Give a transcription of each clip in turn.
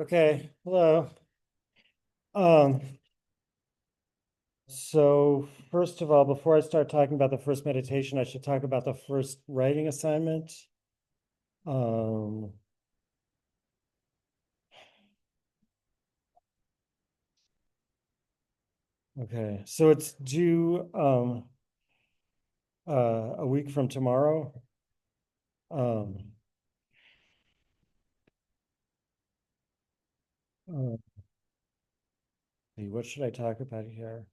Okay, hello. Um, so first of all, before I start talking about the first meditation, I should talk about the first writing assignment. Um, okay, so it's due a week from tomorrow. Um, uh, what should I talk about here?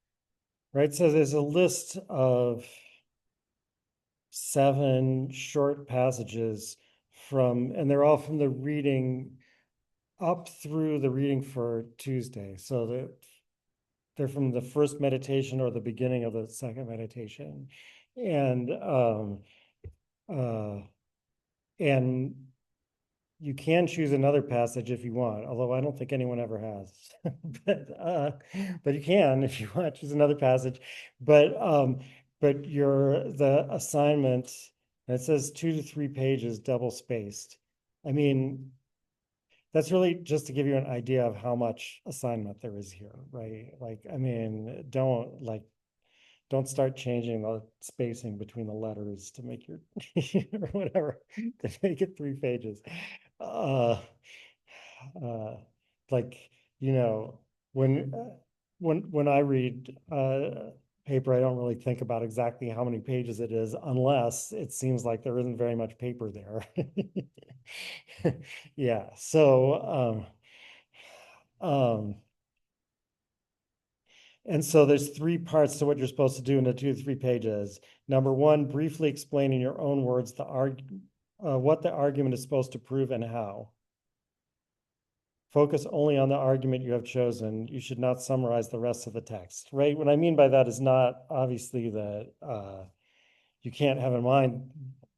Right, so there's a list of 7 short passages and they're all from the reading up through the reading for Tuesday. So that they're from the first meditation or the beginning of the second meditation. And uh, and you can choose another passage if you want, although I don't think anyone ever has. But you can if you want choose another passage. But the assignment, it says 2 to 3 pages double spaced. I mean, that's really just to give you an idea of how much assignment there is here, right? Like, I mean, don't start changing the spacing between the letters to make your or whatever to make it 3 pages. Uh, uh, like, you know, when when I read paper, I don't really think about exactly how many pages it is, unless it seems like there isn't very much paper there. Yeah. And so there's 3 parts to what you're supposed to do in the 2 to 3 pages. Number one, briefly explain in your own words what the argument is supposed to prove and how. Focus only on the argument you have chosen. You should not summarize the rest of the text, right? What I mean by that is not obviously that you can't have in mind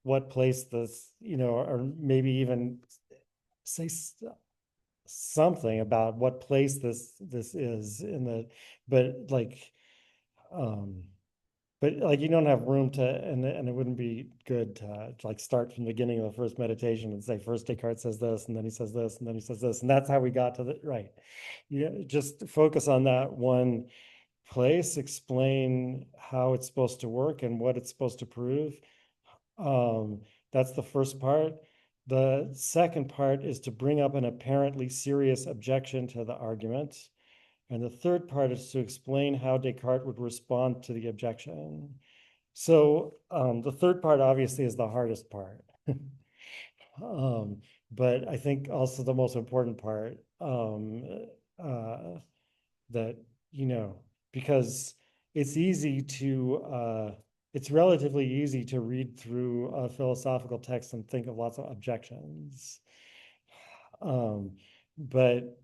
what place this, or maybe even say something about what place this is in the, but like, um, but like you don't have room to, and it wouldn't be good to like start from the beginning of the first meditation and say first Descartes says this, and then he says this, and then he says this, and that's how we got to the right. You just focus on that one place, explain how it's supposed to work and what it's supposed to prove. Um, that's the first part. The second part is to bring up an apparently serious objection to the argument. And the third part is to explain how Descartes would respond to the objection. So the third part obviously is the hardest part. um, but I think also the most important part uh, that, you know, because it's easy it's relatively easy to read through a philosophical text and think of lots of objections. Um, but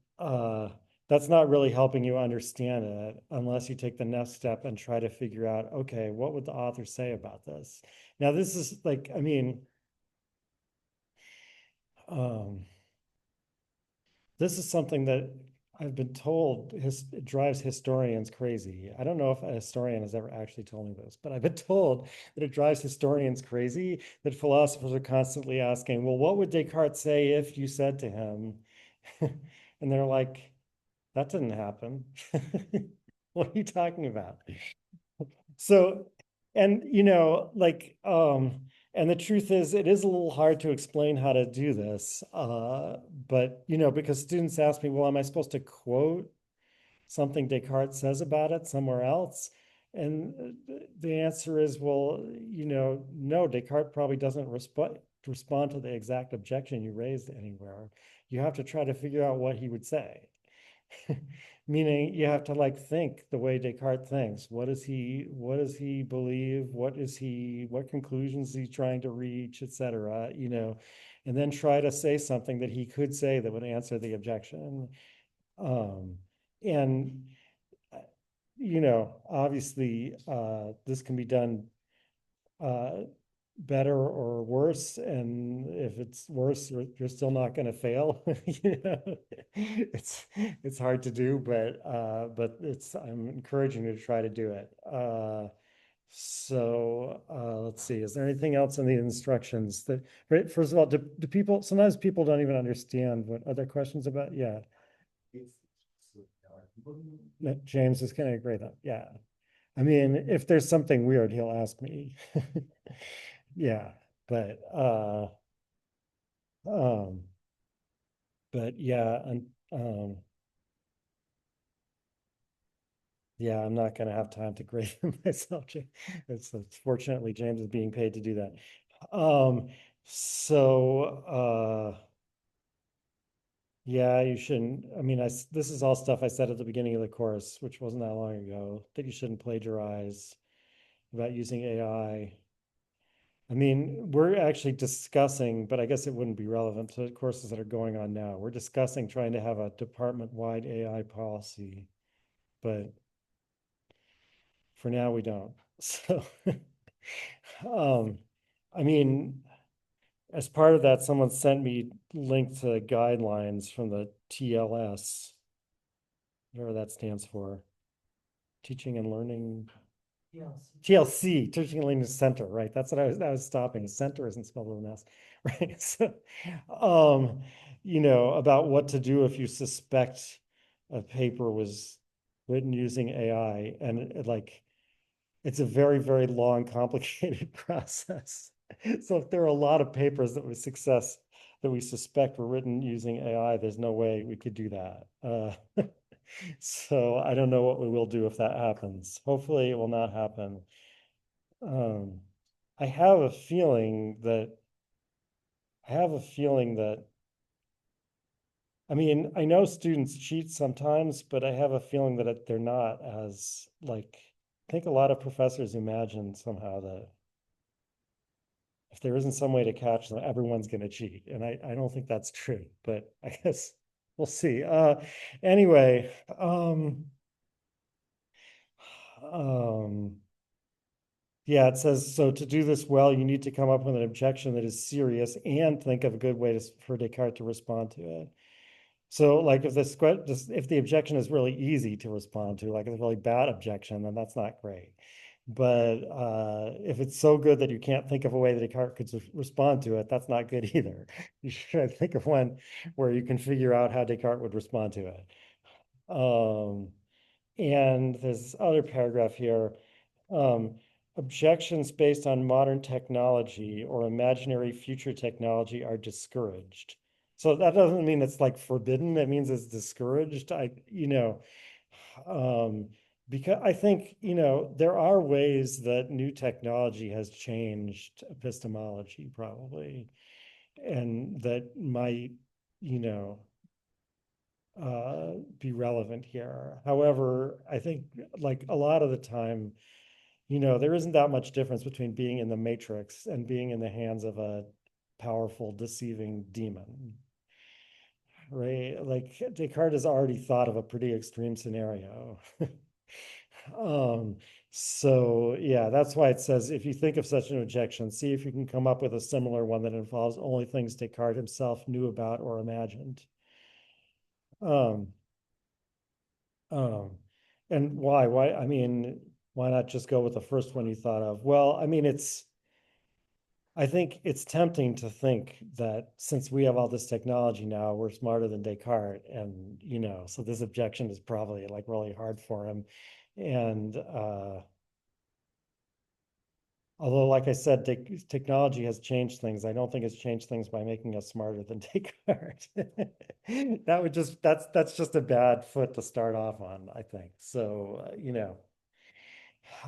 that's not really helping you understand it unless you take the next step and try to figure out, okay, what would the author say about this? Now, this is like, I mean, um, this is something that I've been told drives historians crazy. I don't know if a historian has ever actually told me this, but I've been told that it drives historians crazy that philosophers are constantly asking, well, what would Descartes say if you said to him? And they're like, that didn't happen. What are you talking about? So, and and the truth is, it is a little hard to explain how to do this. But because students ask me, well, am I supposed to quote something Descartes says about it somewhere else? And the answer is, well, no, Descartes probably doesn't respond to the exact objection you raised anywhere. You have to try to figure out what he would say. Meaning you have to like think the way Descartes thinks. What does he believe? What conclusions is he trying to reach, etc., and then try to say something that he could say that would answer the objection. Um, and obviously, this can be done uh, better or worse. And if it's worse, you're still not going to fail. It's hard to do, but I'm encouraging you to try to do it. So let's see, is there anything else in the instructions that, right, first of all, do people, sometimes people don't even understand what other questions about, yeah. James is kind of agree that, yeah. I mean, if there's something weird, he'll ask me. Yeah, but um, but yeah, and yeah, I'm not gonna have time to grade them myself. It's fortunately James is being paid to do that. So yeah, you shouldn't. I mean, this is all stuff I said at the beginning of the course, which wasn't that long ago, that you shouldn't plagiarize, about using AI. I mean, we're actually discussing, but I guess it wouldn't be relevant to courses that are going on now. We're discussing trying to have a department-wide AI policy, but for now we don't. So, um, I mean, as part of that, someone sent me link to guidelines from the TLS, whatever that stands for, Teaching and Learning. TLC, Teaching and Learning Center, right? That's what I was stopping. Center isn't spelled with an S, right? So, um, about what to do if you suspect a paper was written using AI, and it's a very, very long, complicated process. So if there are a lot of papers that we suspect were written using AI, there's no way we could do that. So I don't know what we will do if that happens. Hopefully it will not happen. Um, I have a feeling that I have a feeling that I mean, I know students cheat sometimes, but I have a feeling that they're not as like I think a lot of professors imagine somehow that if there isn't some way to catch them, everyone's going to cheat. And I don't think that's true, but I guess we'll see. Anyway, um, yeah, it says, so to do this well, you need to come up with an objection that is serious and think of a good way for Descartes to respond to it. So like if the objection is really easy to respond to, like it's a really bad objection, then that's not great. But if it's so good that you can't think of a way that Descartes could respond to it, that's not good either. You should think of one where you can figure out how Descartes would respond to it. Um, and there's this other paragraph here. Um, Objections based on modern technology or imaginary future technology are discouraged. So that doesn't mean it's like forbidden. It means it's discouraged. Um, because I think, there are ways that new technology has changed epistemology probably, and that might, you know, be relevant here. However, I think like a lot of the time, there isn't that much difference between being in the matrix and being in the hands of a powerful, deceiving demon, right? Like Descartes has already thought of a pretty extreme scenario. Um, so yeah, that's why it says if you think of such an objection, see if you can come up with a similar one that involves only things Descartes himself knew about or imagined. Um, um, and why? Why? I mean, why not just go with the first one you thought of? Well, I mean, I think it's tempting to think that since we have all this technology now, we're smarter than Descartes. And, so this objection is probably like really hard for him. And although, like I said, technology has changed things, I don't think it's changed things by making us smarter than Descartes. That's just a bad foot to start off on, I think. So,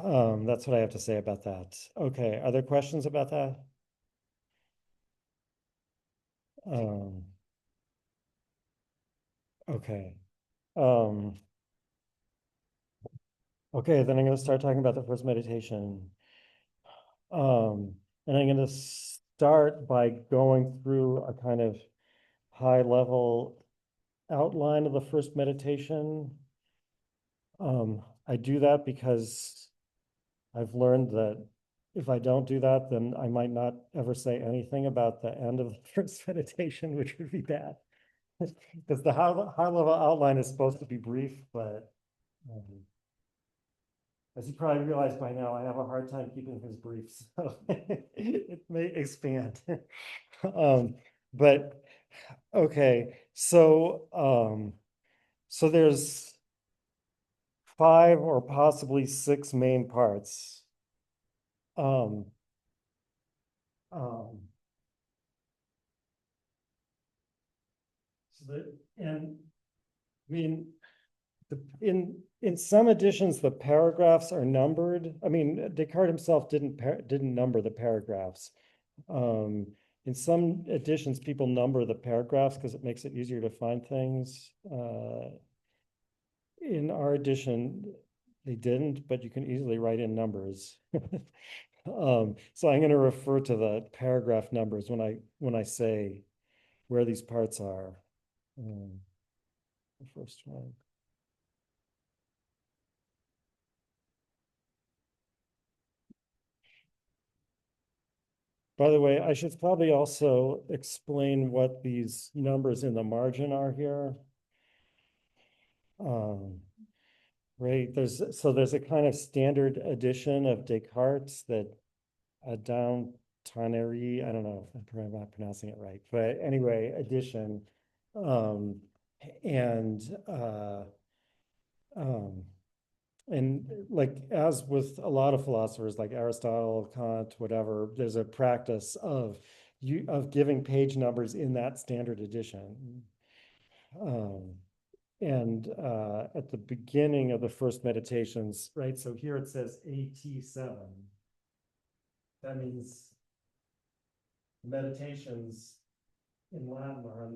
that's what I have to say about that. Okay, are there questions about that? Um, okay. Um, okay, then I'm going to start talking about the first meditation. Um, and I'm going to start by going through a kind of high level outline of the first meditation. I do that because I've learned that if I don't do that, then I might not ever say anything about the end of the first meditation, which would be bad. Because the high level outline is supposed to be brief, but um, As you probably realize by now, I have a hard time keeping things brief, so it may expand. But okay, so there's five or possibly six main parts. Um, um, so that, and I mean, in some editions, the paragraphs are numbered. I mean, Descartes himself didn't number the paragraphs. Um, in some editions, people number the paragraphs because it makes it easier to find things. In our edition, they didn't, but you can easily write in numbers. So I'm going to refer to the paragraph numbers when I say where these parts are. The first one. By the way, I should probably also explain what these numbers in the margin are here. Um, right, there's a kind of standard edition of Descartes that down Tannery, I don't know if I'm not pronouncing it right, but anyway, edition. Um, and uh, um, and like as with a lot of philosophers like Aristotle, Kant, whatever, there's a practice of giving page numbers in that standard edition. Um, and at the beginning of the first meditations, right? So here it says AT7. That means the meditations in Latin are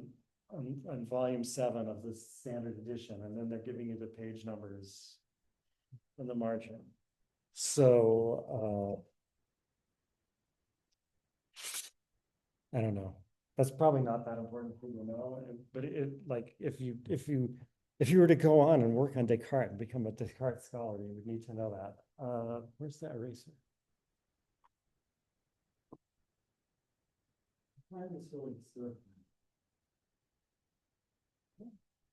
on volume 7 of the standard edition, and then they're giving you the page numbers in the margin. So I don't know. That's probably not that important for you to know, but like if you were to go on and work on Descartes and become a Descartes scholar, you would need to know that. Where's that eraser? Why is this really disturbing?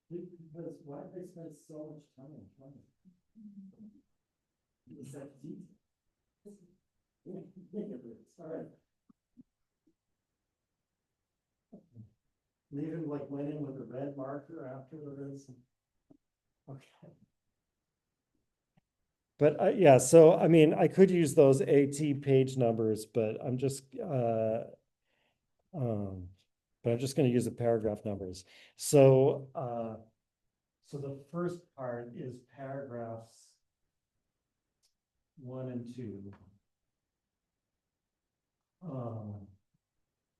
Because why do they spend so much time on trying? Is that deep? All right. They even like went in with a red marker afterwards. Okay. But yeah, so I mean, I could use those AT page numbers, but I'm just um, but I'm just going to use the paragraph numbers. So the first part is paragraphs 1 and 2.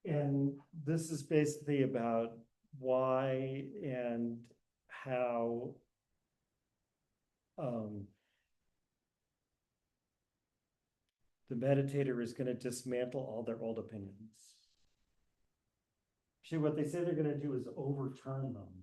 And this is basically about why and how the meditator is going to dismantle all their old opinions. Actually, what they say they're going to do is overturn them.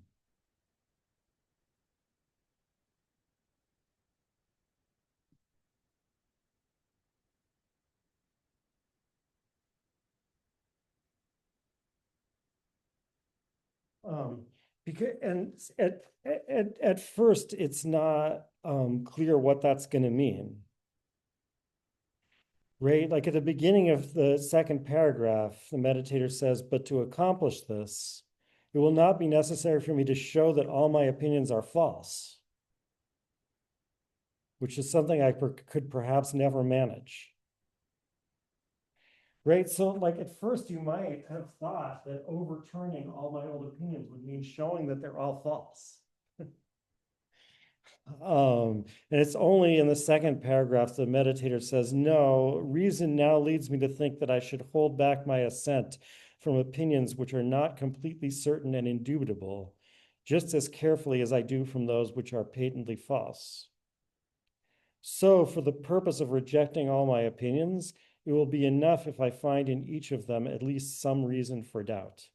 Because and at first it's not clear what that's going to mean. Right? Like at the beginning of the second paragraph, the meditator says, but to accomplish this, it will not be necessary for me to show that all my opinions are false, which is something I could perhaps never manage. Right? So like at first you might have thought that overturning all my old opinions would mean showing that they're all false. And it's only in the second paragraph the meditator says, no, reason now leads me to think that I should hold back my assent from opinions which are not completely certain and indubitable, just as carefully as I do from those which are patently false. So for the purpose of rejecting all my opinions, it will be enough if I find in each of them at least some reason for doubt.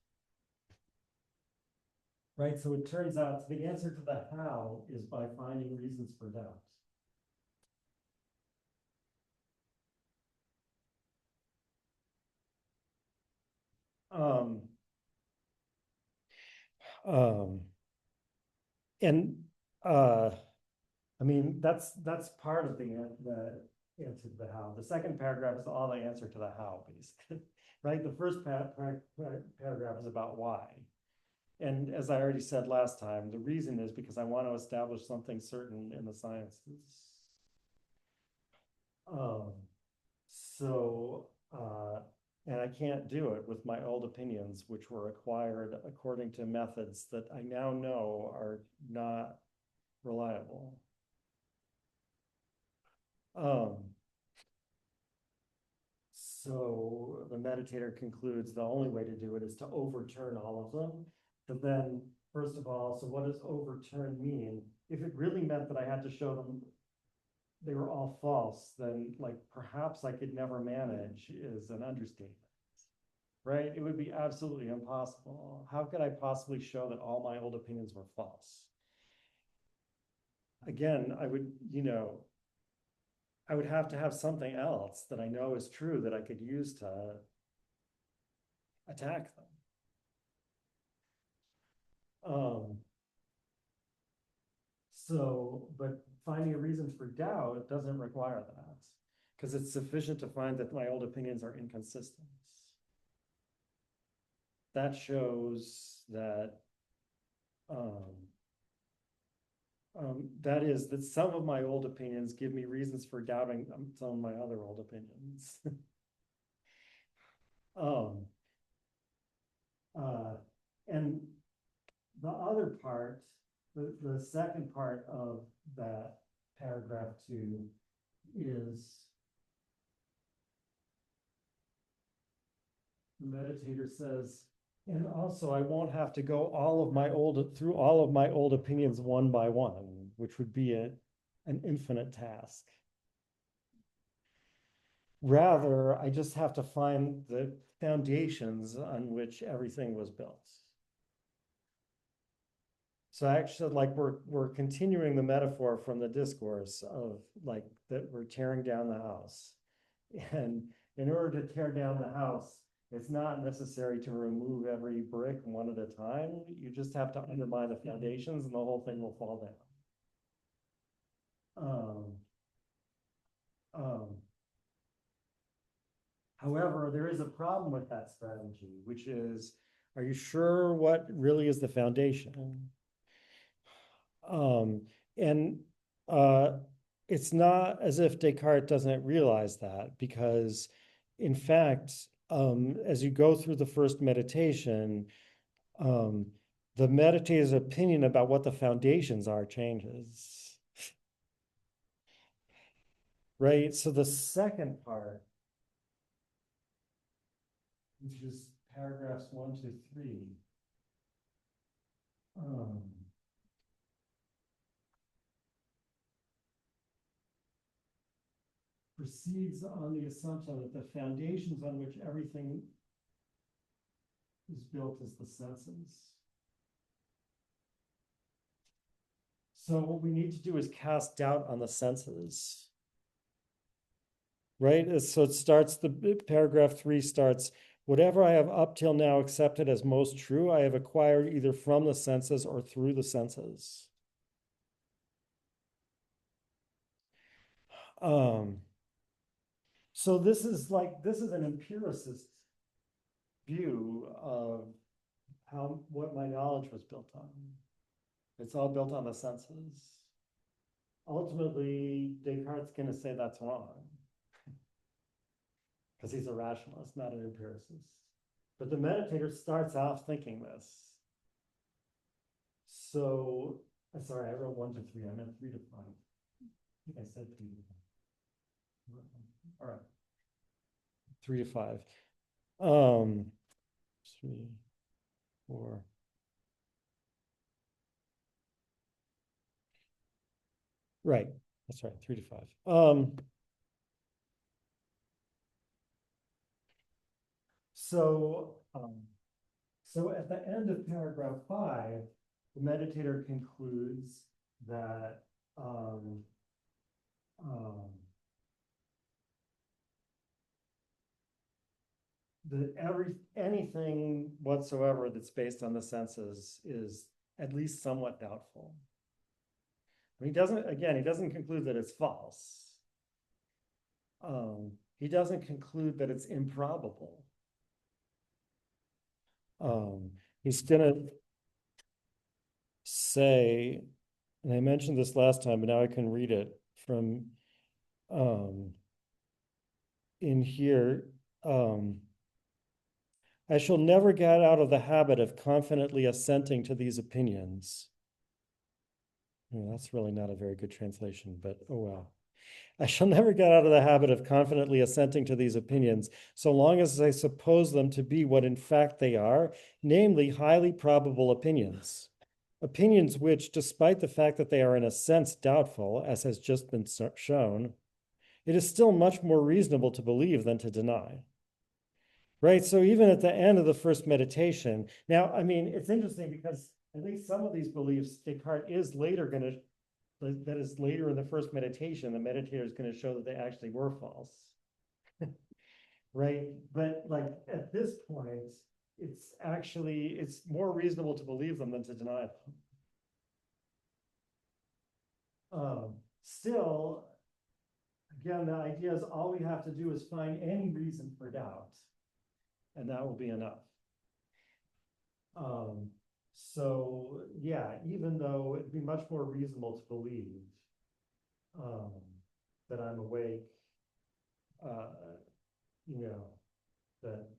Right, so it turns out the answer to the how is by finding reasons for doubt. Um, um, and I mean, that's part of the answer to the how. The second paragraph is all the answer to the how, basically, right? The first paragraph is about why. And as I already said last time, the reason is because I want to establish something certain in the sciences. Um, so, and I can't do it with my old opinions, which were acquired according to methods that I now know are not reliable. Um, so the meditator concludes the only way to do it is to overturn all of them. But then, first of all, so what does overturn mean? If it really meant that I had to show them they were all false, then like perhaps I could never manage is an understatement, right? It would be absolutely impossible. How could I possibly show that all my old opinions were false? Again, I would, I would have to have something else that I know is true that I could use to attack them. But finding a reason for doubt doesn't require that because it's sufficient to find that my old opinions are inconsistent. That shows that that is that some of my old opinions give me reasons for doubting some of my other old opinions. um, and the other part, the second part of that paragraph 2 is the meditator says, and also I won't have to go through all of my old opinions one by one, which would be an infinite task. Rather, I just have to find the foundations on which everything was built. So actually, like we're continuing the metaphor from the discourse of like that we're tearing down the house. And in order to tear down the house, it's not necessary to remove every brick one at a time. You just have to undermine the foundations and the whole thing will fall down. Um, However, there is a problem with that strategy, which is, are you sure what really is the foundation? And it's not as if Descartes doesn't realize that, because in fact, as you go through the first meditation, the meditator's opinion about what the foundations are changes. Right? So the second part, which is paragraphs 1 to 3, proceeds on the assumption that the foundations on which everything is built is the senses. So what we need to do is cast doubt on the senses, right? So it starts, the paragraph 3 starts, whatever I have up till now accepted as most true, I have acquired either from the senses or through the senses. So this is an empiricist view of what my knowledge was built on. It's all built on the senses. Ultimately, Descartes' going to say that's wrong because he's a rationalist, not an empiricist. But the meditator starts off thinking this. So, sorry, I wrote 1 to 3. I meant 3 to 5. I think I said 3 to 5. All right. 3 to 5. 3, 4. Right. That's right. 3 to 5. So at the end of paragraph 5, the meditator concludes that anything whatsoever that's based on the senses is at least somewhat doubtful. He doesn't, again, he doesn't conclude that it's false. He doesn't conclude that it's improbable. He's gonna say, and I mentioned this last time, but now I can read it from in here. I shall never get out of the habit of confidently assenting to these opinions. That's really not a very good translation, but oh well. I shall never get out of the habit of confidently assenting to these opinions, so long as I suppose them to be what in fact they are, namely highly probable opinions. Opinions which, despite the fact that they are in a sense doubtful, as has just been shown, it is still much more reasonable to believe than to deny. Right? So even at the end of the first meditation, now, I mean, it's interesting because at least some of these beliefs, Descartes is later going to, that is later in the first meditation, the meditator is going to show that they actually were false. Right? But like at this point, it's more reasonable to believe them than to deny them. Still, again, the idea is all we have to do is find any reason for doubt, and that will be enough. So yeah, even though it'd be much more reasonable to believe that I'm awake, you know, that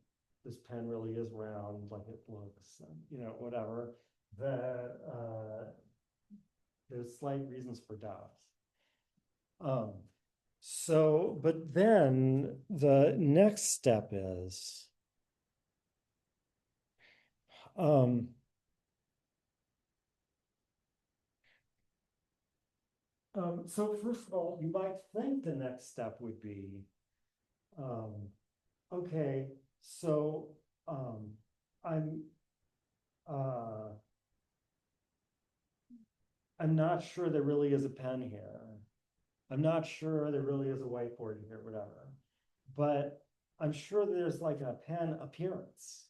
this pen really is round like it looks, and, you know, whatever, that there's slight reasons for doubt. So, but then the next step is, so first of all, you might think the next step would be, okay, so I'm I'm not sure there really is a pen here. I'm not sure there really is a whiteboard here, whatever. But I'm sure there's like a pen appearance,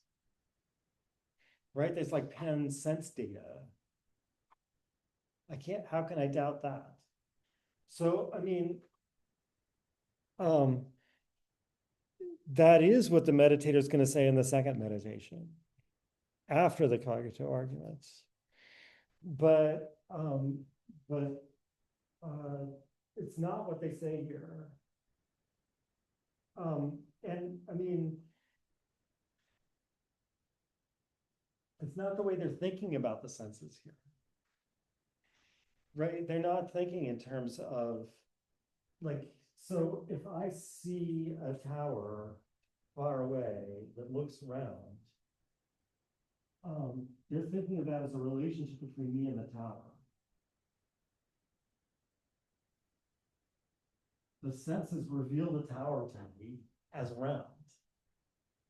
right? There's like pen sense data. How can I doubt that? So, I mean, that is what the meditator is going to say in the second meditation after the cogito arguments. But it's not what they say here. And I mean, it's not the way they're thinking about the senses here. Right? They're not thinking in terms of like, so if I see a tower far away that looks round, they're thinking of that as a relationship between me and the tower. The senses reveal the tower to me as round,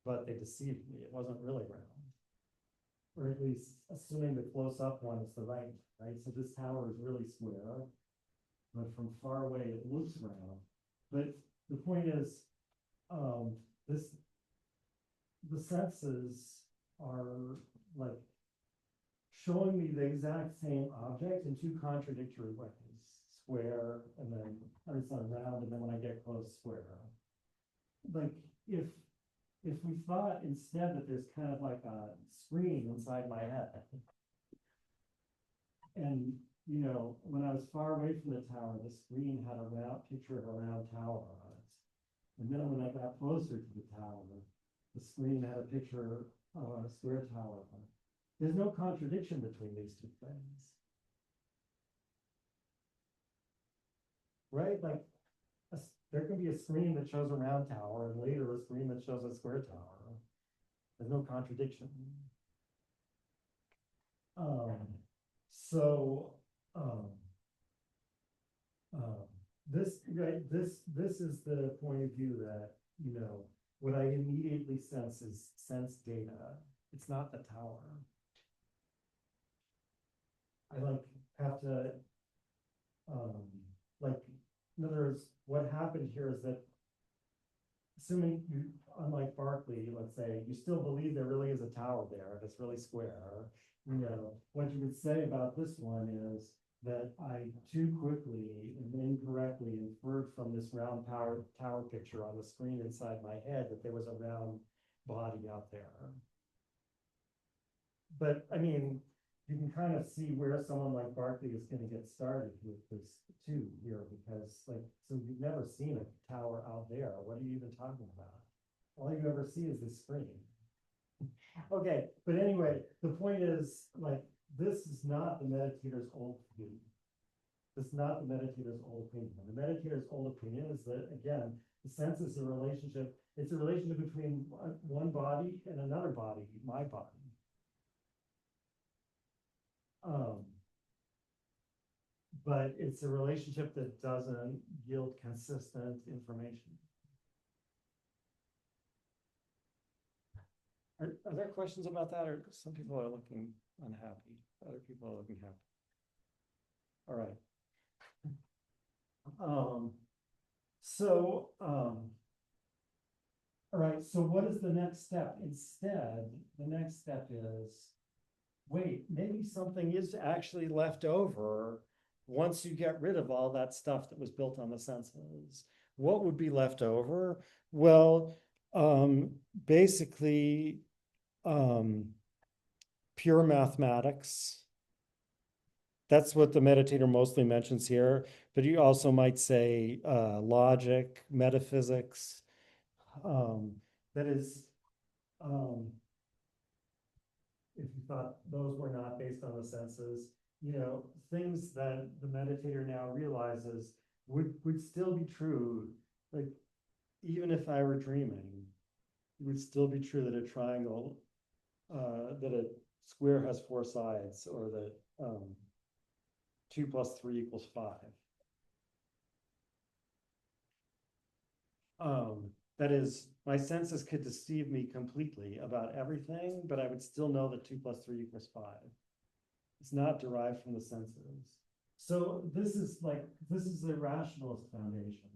but they deceived me. It wasn't really round. Or at least assuming the close-up one is the right, right? So this tower is really square, but from far away it looks round. But the point is, the senses are like showing me the exact same object in two contradictory ways. Square, and then, or sorry, round, and then when I get close, square. Like if we thought instead that there's kind of like a screen inside my head, and you know, when I was far away from the tower, the screen had a round picture of a round tower on it. And then when I got closer to the tower, the screen had a picture of a square tower on it. There's no contradiction between these two things. Right? Like there can be a screen that shows a round tower and later a screen that shows a square tower. There's no contradiction. This is the point of view that, you know, what I immediately sense is sense data. It's not the tower. I like have to like, in other words, what happened here is that assuming you, unlike Berkeley, let's say, you still believe there really is a tower there, that's really square, you know, what you would say about this one is, that I too quickly and incorrectly inferred from this round tower picture on the screen inside my head that there was a round body out there. But I mean, you can kind of see where someone like Berkeley is going to get started with this too here, because like, so you've never seen a tower out there. What are you even talking about? All you ever see is this screen. Okay, but anyway, the point is, like, this is not the meditator's old view. This is not the meditator's old opinion. The meditator's old opinion is that, again, the sense is a relationship. It's a relationship between one body and another body, my body. But it's a relationship that doesn't yield consistent information. Are there questions about that, or some people are looking unhappy? Other people are looking happy. All right. All right, so what is the next step? Instead, the next step is, wait, maybe something is actually left over once you get rid of all that stuff that was built on the senses. What would be left over? Well, basically, pure mathematics. That's what the meditator mostly mentions here, but you also might say logic, metaphysics. That is, if you thought those were not based on the senses, you know, things that the meditator now realizes would still be true. Like, even if I were dreaming, it would still be true that a triangle, that a square has four sides, or that 2 + 3 = 5. That is, my senses could deceive me completely about everything, but I would still know that 2 + 3 = 5. It's not derived from the senses. So this is the rationalist foundation.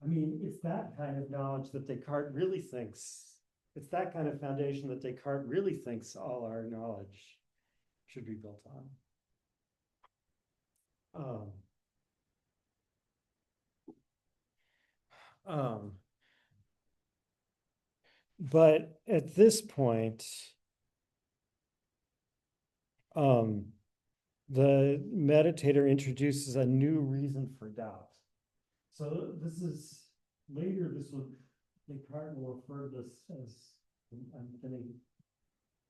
I mean, it's that kind of knowledge that Descartes really thinks, it's that kind of foundation that Descartes really thinks all our knowledge should be built on. But at this point, the meditator introduces a new reason for doubt. So this is later, Descartes will refer to this as, I'm getting,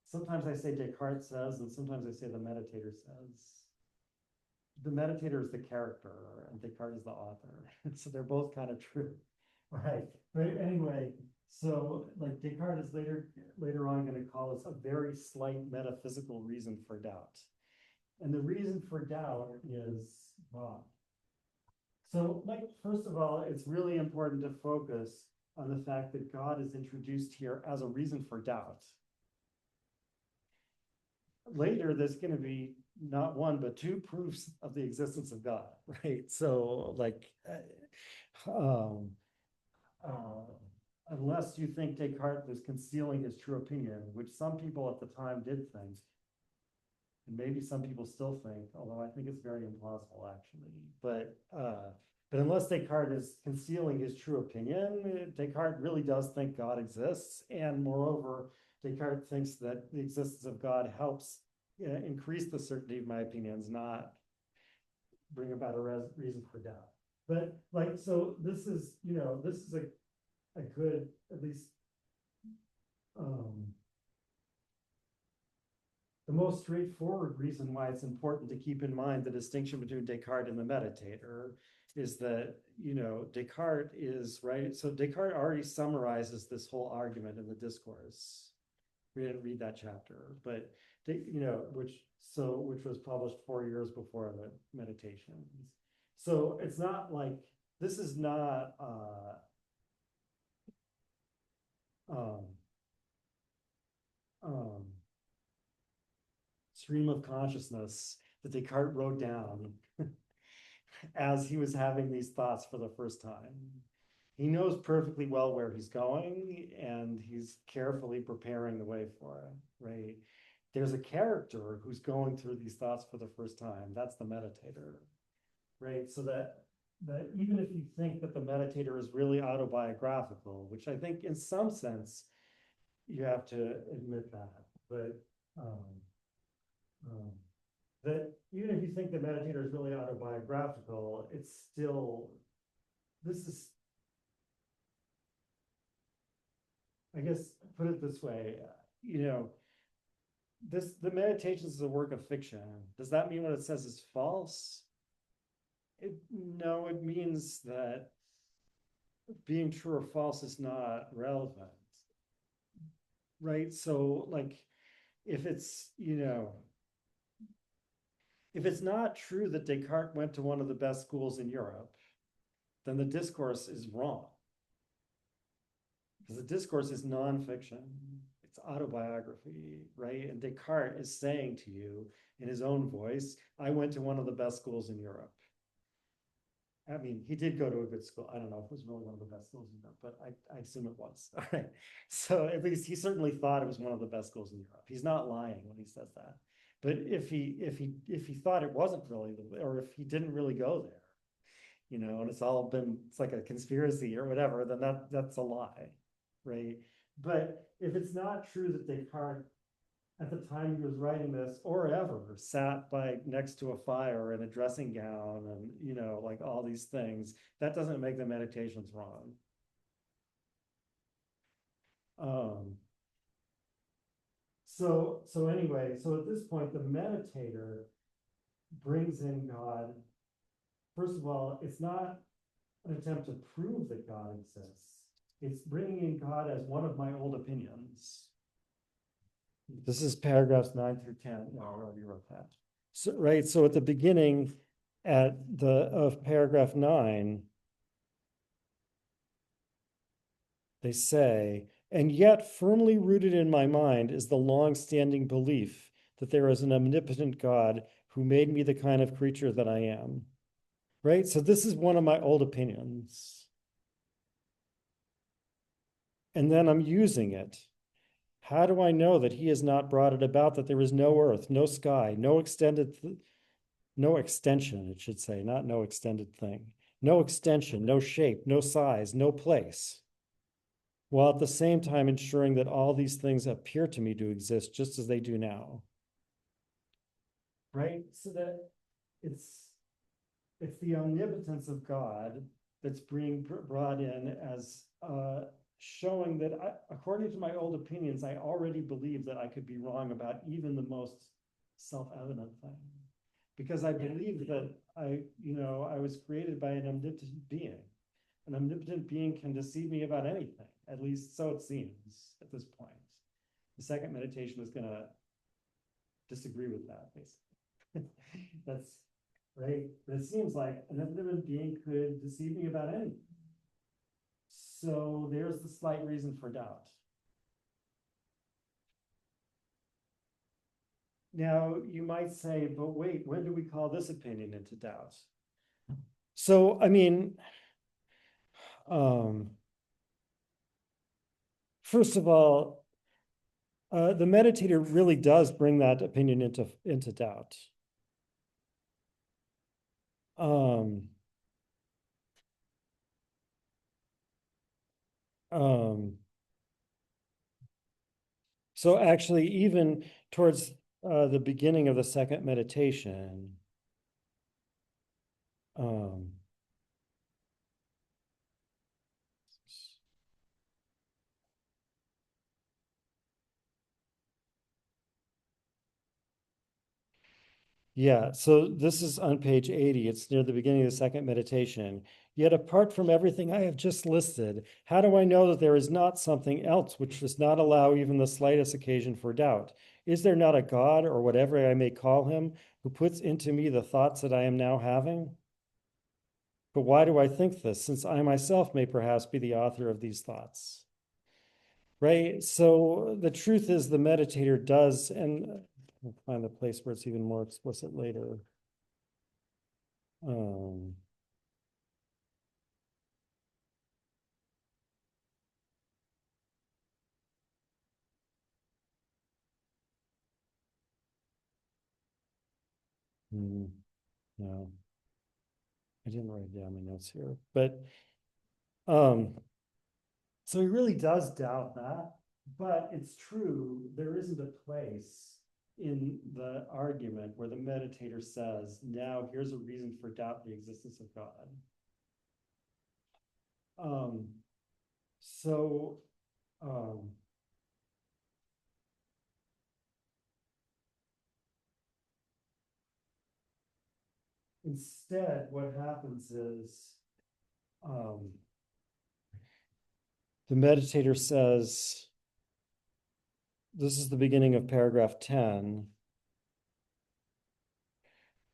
sometimes I say Descartes says, and sometimes I say the meditator says. The meditator is the character, and Descartes is the author. So they're both kind of true, right? But anyway, so like Descartes is later on going to call this a very slight metaphysical reason for doubt. And the reason for doubt is God. So, like, first of all, it's really important to focus on the fact that God is introduced here as a reason for doubt. Later, there's going to be not one, but two proofs of the existence of God, right? So, like, unless you think Descartes was concealing his true opinion, which some people at the time did think, and maybe some people still think, although I think it's very implausible actually. But unless Descartes is concealing his true opinion, Descartes really does think God exists, and moreover, Descartes thinks that the existence of God helps increase the certainty of my opinions, not bring about a reason for doubt. But like, so this is, you know, this is a good, at least, the most straightforward reason why it's important to keep in mind the distinction between Descartes and the meditator is that, you know, Descartes is, right? So Descartes already summarizes this whole argument in the Discourse. We didn't read that chapter, but, you know, which was published 4 years before the Meditations. So it's not like, this is not, stream of consciousness that Descartes wrote down as he was having these thoughts for the first time. he knows perfectly well where he's going and he's carefully preparing the way for it, right? There's a character who's going through these thoughts for the first time. That's the meditator, right? So that even if you think that the meditator is really autobiographical, which I think in some sense you have to admit that, but um, um, that even if you think the meditator is really autobiographical, it's still, this is, I guess, put it this way, the Meditations is a work of fiction. Does that mean what it says is false? No, it means that being true or false is not relevant, right? So, like, if it's, if it's not true that Descartes went to one of the best schools in Europe, then the discourse is wrong. Because the discourse is nonfiction, it's autobiography, right? And Descartes is saying to you in his own voice, I went to one of the best schools in Europe. I mean, he did go to a good school. I don't know if it was really one of the best schools in Europe, but I assume it was. All right. So at least he certainly thought it was one of the best schools in Europe. He's not lying when he says that. But if he thought it wasn't really, or if he didn't really go there, and it's like a conspiracy or whatever, then that's a lie, right? But if it's not true that Descartes at the time he was writing this or ever sat by next to a fire in a dressing gown and like all these things, that doesn't make the meditations wrong. um so anyway, so at this point the meditator brings in God. First of all, it's not an attempt to prove that God exists. It's bringing in God as one of my old opinions. This is paragraphs 9 through 10. No, I already wrote that. So, right. So at the beginning of paragraph 9, they say, and yet firmly rooted in my mind is the long-standing belief that there is an omnipotent God who made me the kind of creature that I am. Right? So this is one of my old opinions. And then I'm using it. How do I know that he has not brought it about, that there is no earth, no sky, no extension, it should say, not no extended thing, no extension, no shape, no size, no place, while at the same time ensuring that all these things appear to me to exist just as they do now. Right? So that it's the omnipotence of God that's being brought in as showing that according to my old opinions, I already believed that I could be wrong about even the most self-evident thing. Because I believe that I was created by an omnipotent being. An omnipotent being can deceive me about anything, at least so it seems at this point. The second meditation is going to disagree with that, basically. That's right. But it seems like an omnipotent being could deceive me about anything. So there's the slight reason for doubt. Now, you might say, but wait, when do we call this opinion into doubt? So, I mean, first of all, the meditator really does bring that opinion into doubt. Um, so actually, even towards the beginning of the second meditation, yeah, so this is on page 80. It's near the beginning of the second meditation. Yet apart from everything I have just listed, how do I know that there is not something else which does not allow even the slightest occasion for doubt? Is there not a God, or whatever I may call him, who puts into me the thoughts that I am now having? But why do I think this, since I myself may perhaps be the author of these thoughts? Right? So the truth is the meditator does, and we'll find the place where it's even more explicit later. Hmm, no, I didn't write down my notes here, but um, so he really does doubt that, but it's true, there isn't a place in the argument where the meditator says, now here's a reason for doubt the existence of God. Um, so um, instead, what happens is um, the meditator says, this is the beginning of paragraph 10.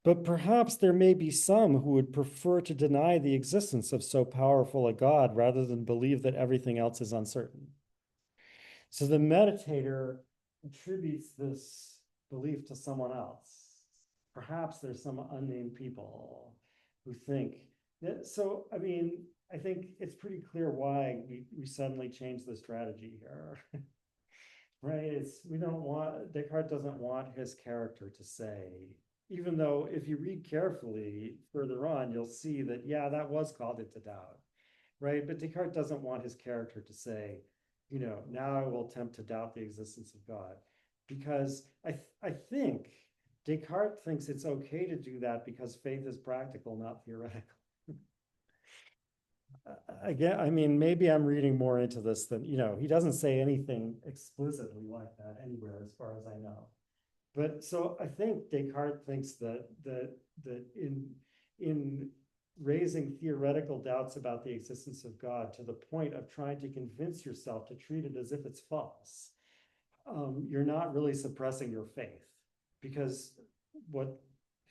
But perhaps there may be some who would prefer to deny the existence of so powerful a God rather than believe that everything else is uncertain. So the meditator attributes this belief to someone else. Perhaps there's some unnamed people who think that. So, I mean, I think it's pretty clear why we suddenly changed the strategy here. Right? We don't want, Descartes doesn't want his character to say, even though if you read carefully further on, you'll see that, yeah, that was called into doubt, right? But Descartes doesn't want his character to say, now I will attempt to doubt the existence of God. Because I think Descartes thinks it's okay to do that because faith is practical, not theoretical. Again, I mean, maybe I'm reading more into this than, he doesn't say anything explicitly like that anywhere, as far as I know. But so I think Descartes thinks that in raising theoretical doubts about the existence of God to the point of trying to convince yourself to treat it as if it's false, you're not really suppressing your faith, because what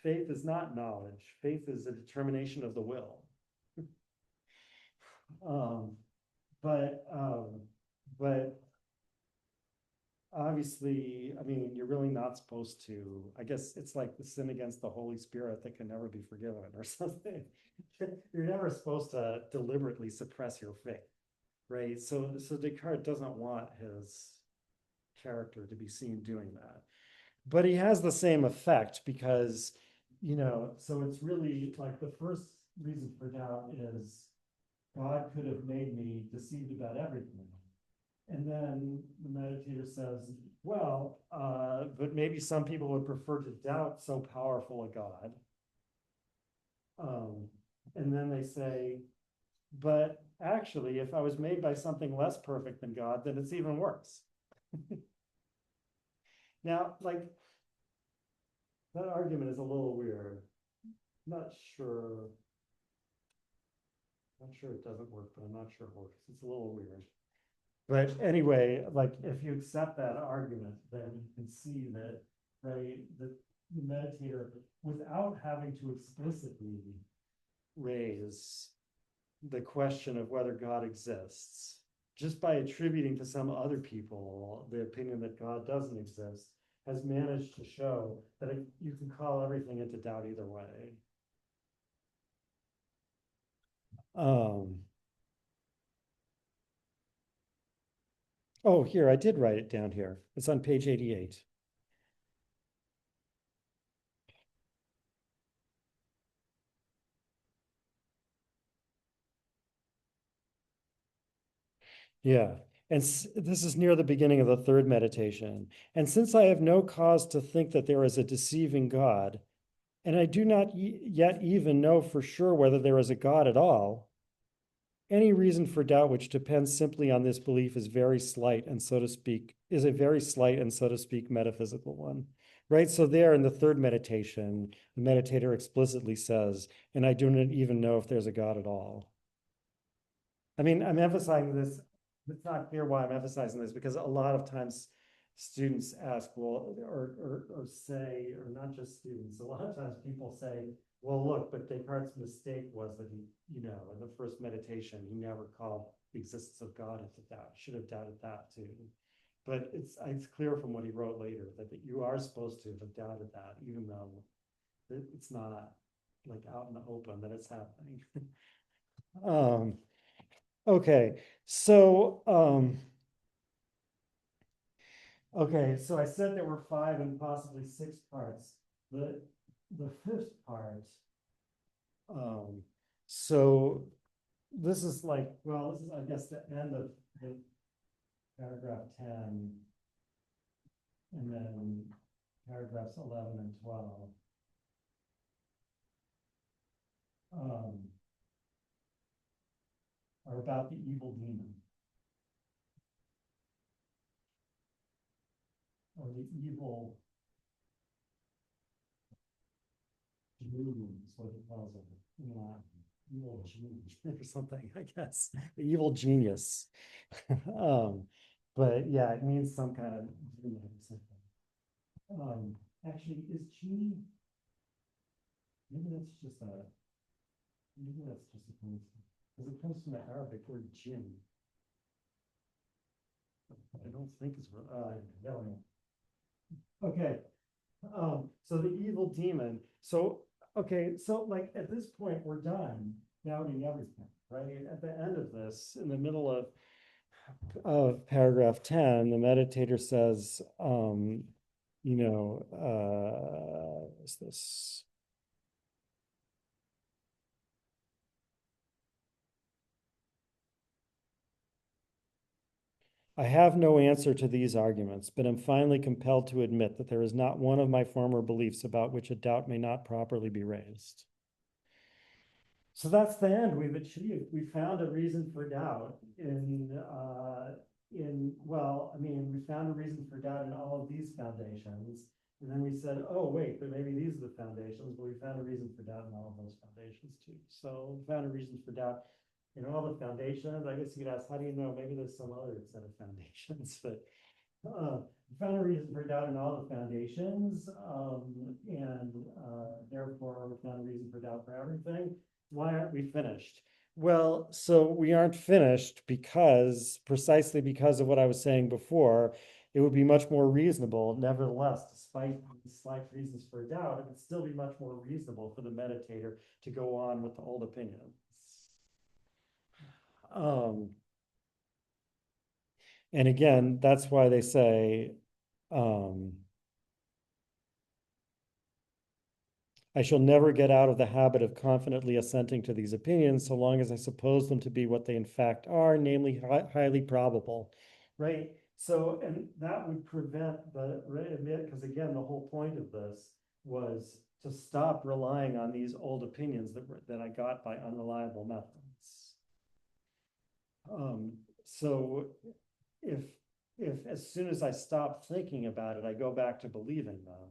faith is not knowledge. Faith is a determination of the will. Um, but um, but obviously, I mean, you're really not supposed to. I guess it's like the sin against the Holy Spirit that can never be forgiven, or something. You're never supposed to deliberately suppress your faith, right? So Descartes doesn't want his character to be seen doing that, but he has the same effect because, so it's really like the first reason for doubt is God could have made me deceived about everything. And then the meditator says, well, but maybe some people would prefer to doubt so powerful a God. Um, and then they say, but actually, if I was made by something less perfect than God, then it's even worse. Now, like, that argument is a little weird. Not sure. Not sure it doesn't work, but I'm not sure it works. It's a little weird. But anyway, like if you accept that argument, then you can see that, right, the meditator, without having to explicitly raise the question of whether God exists, just by attributing to some other people the opinion that God doesn't exist, has managed to show that you can call everything into doubt either way. Um, oh, here, I did write it down here. It's on page 88. Yeah. And this is near the beginning of the third meditation. And since I have no cause to think that there is a deceiving God, and I do not yet even know for sure whether there is a God at all, any reason for doubt which depends simply on this belief is very slight and, so to speak, is a very slight and, so to speak, metaphysical one. Right? So there in the third meditation, the meditator explicitly says, and I do not even know if there's a God at all. I mean, I'm emphasizing this. It's not clear why I'm emphasizing this, because a lot of times students ask, well, or say, or not just students, a lot of times people say, well, look, but Descartes' mistake was that he, in the first meditation, he never called the existence of God into doubt. Should have doubted that too. But it's clear from what he wrote later that you are supposed to have doubted that, even though it's not like out in the open that it's happening. um, Okay, so okay, so I said there were 5 and possibly 6 parts. The the fifth part, um, so this is like, well, this is, I guess, the end of the paragraph 10, and then paragraphs 11 and 12. Um, are about the evil demon, or the evil genius, what he calls it, evil genius or something, I guess. The evil genius. um, but yeah, it means some kind of genius. Actually, is genie? Maybe that's just a. Maybe that's just a coincidence because it comes from the Arabic word jinn. I don't think it's. No. Okay. So the evil demon. So, okay, so like at this point, we're done doubting everything, right? At the end of this, in the middle of paragraph 10, the meditator says, is this? I have no answer to these arguments, but am finally compelled to admit that there is not one of my former beliefs about which a doubt may not properly be raised. So that's the end we've achieved. We found a reason for doubt well, I mean, we found a reason for doubt in all of these foundations. And then we said, oh, wait, but maybe these are the foundations, but we found a reason for doubt in all of those foundations too. So we found a reason for doubt in all the foundations. I guess you could ask, how do you know? Maybe there's some other set of foundations, but found a reason for doubt in all the foundations, and therefore we found a reason for doubt for everything. Why aren't we finished? Well, so we aren't finished because, precisely because of what I was saying before, it would be much more reasonable, nevertheless, despite the slight reasons for doubt, it would still be much more reasonable for the meditator to go on with the old opinions. Um, and again, that's why they say, um, I shall never get out of the habit of confidently assenting to these opinions so long as I suppose them to be what they in fact are, namely highly probable, right? So, and that would prevent the, because again, the whole point of this was to stop relying on these old opinions that I got by unreliable methods. So if as soon as I stop thinking about it, I go back to believing them,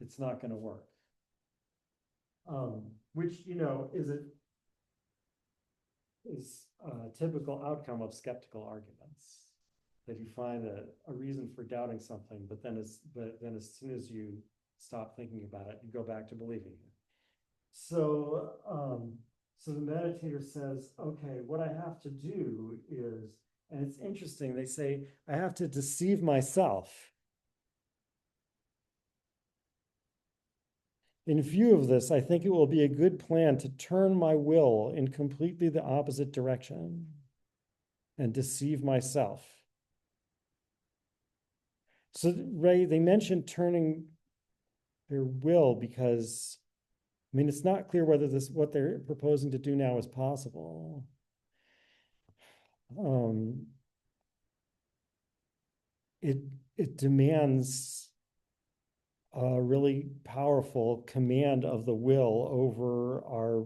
it's not going to work. Which, is a typical outcome of skeptical arguments, that you find a reason for doubting something, but then as soon as you stop thinking about it, you go back to believing it. So so the meditator says, okay, what I have to do is, and it's interesting, they say I have to deceive myself. In view of this, I think it will be a good plan to turn my will in completely the opposite direction and deceive myself. So, Ray, they mentioned turning their will because, I mean, it's not clear whether what they're proposing to do now is possible. It demands a really powerful command of the will over our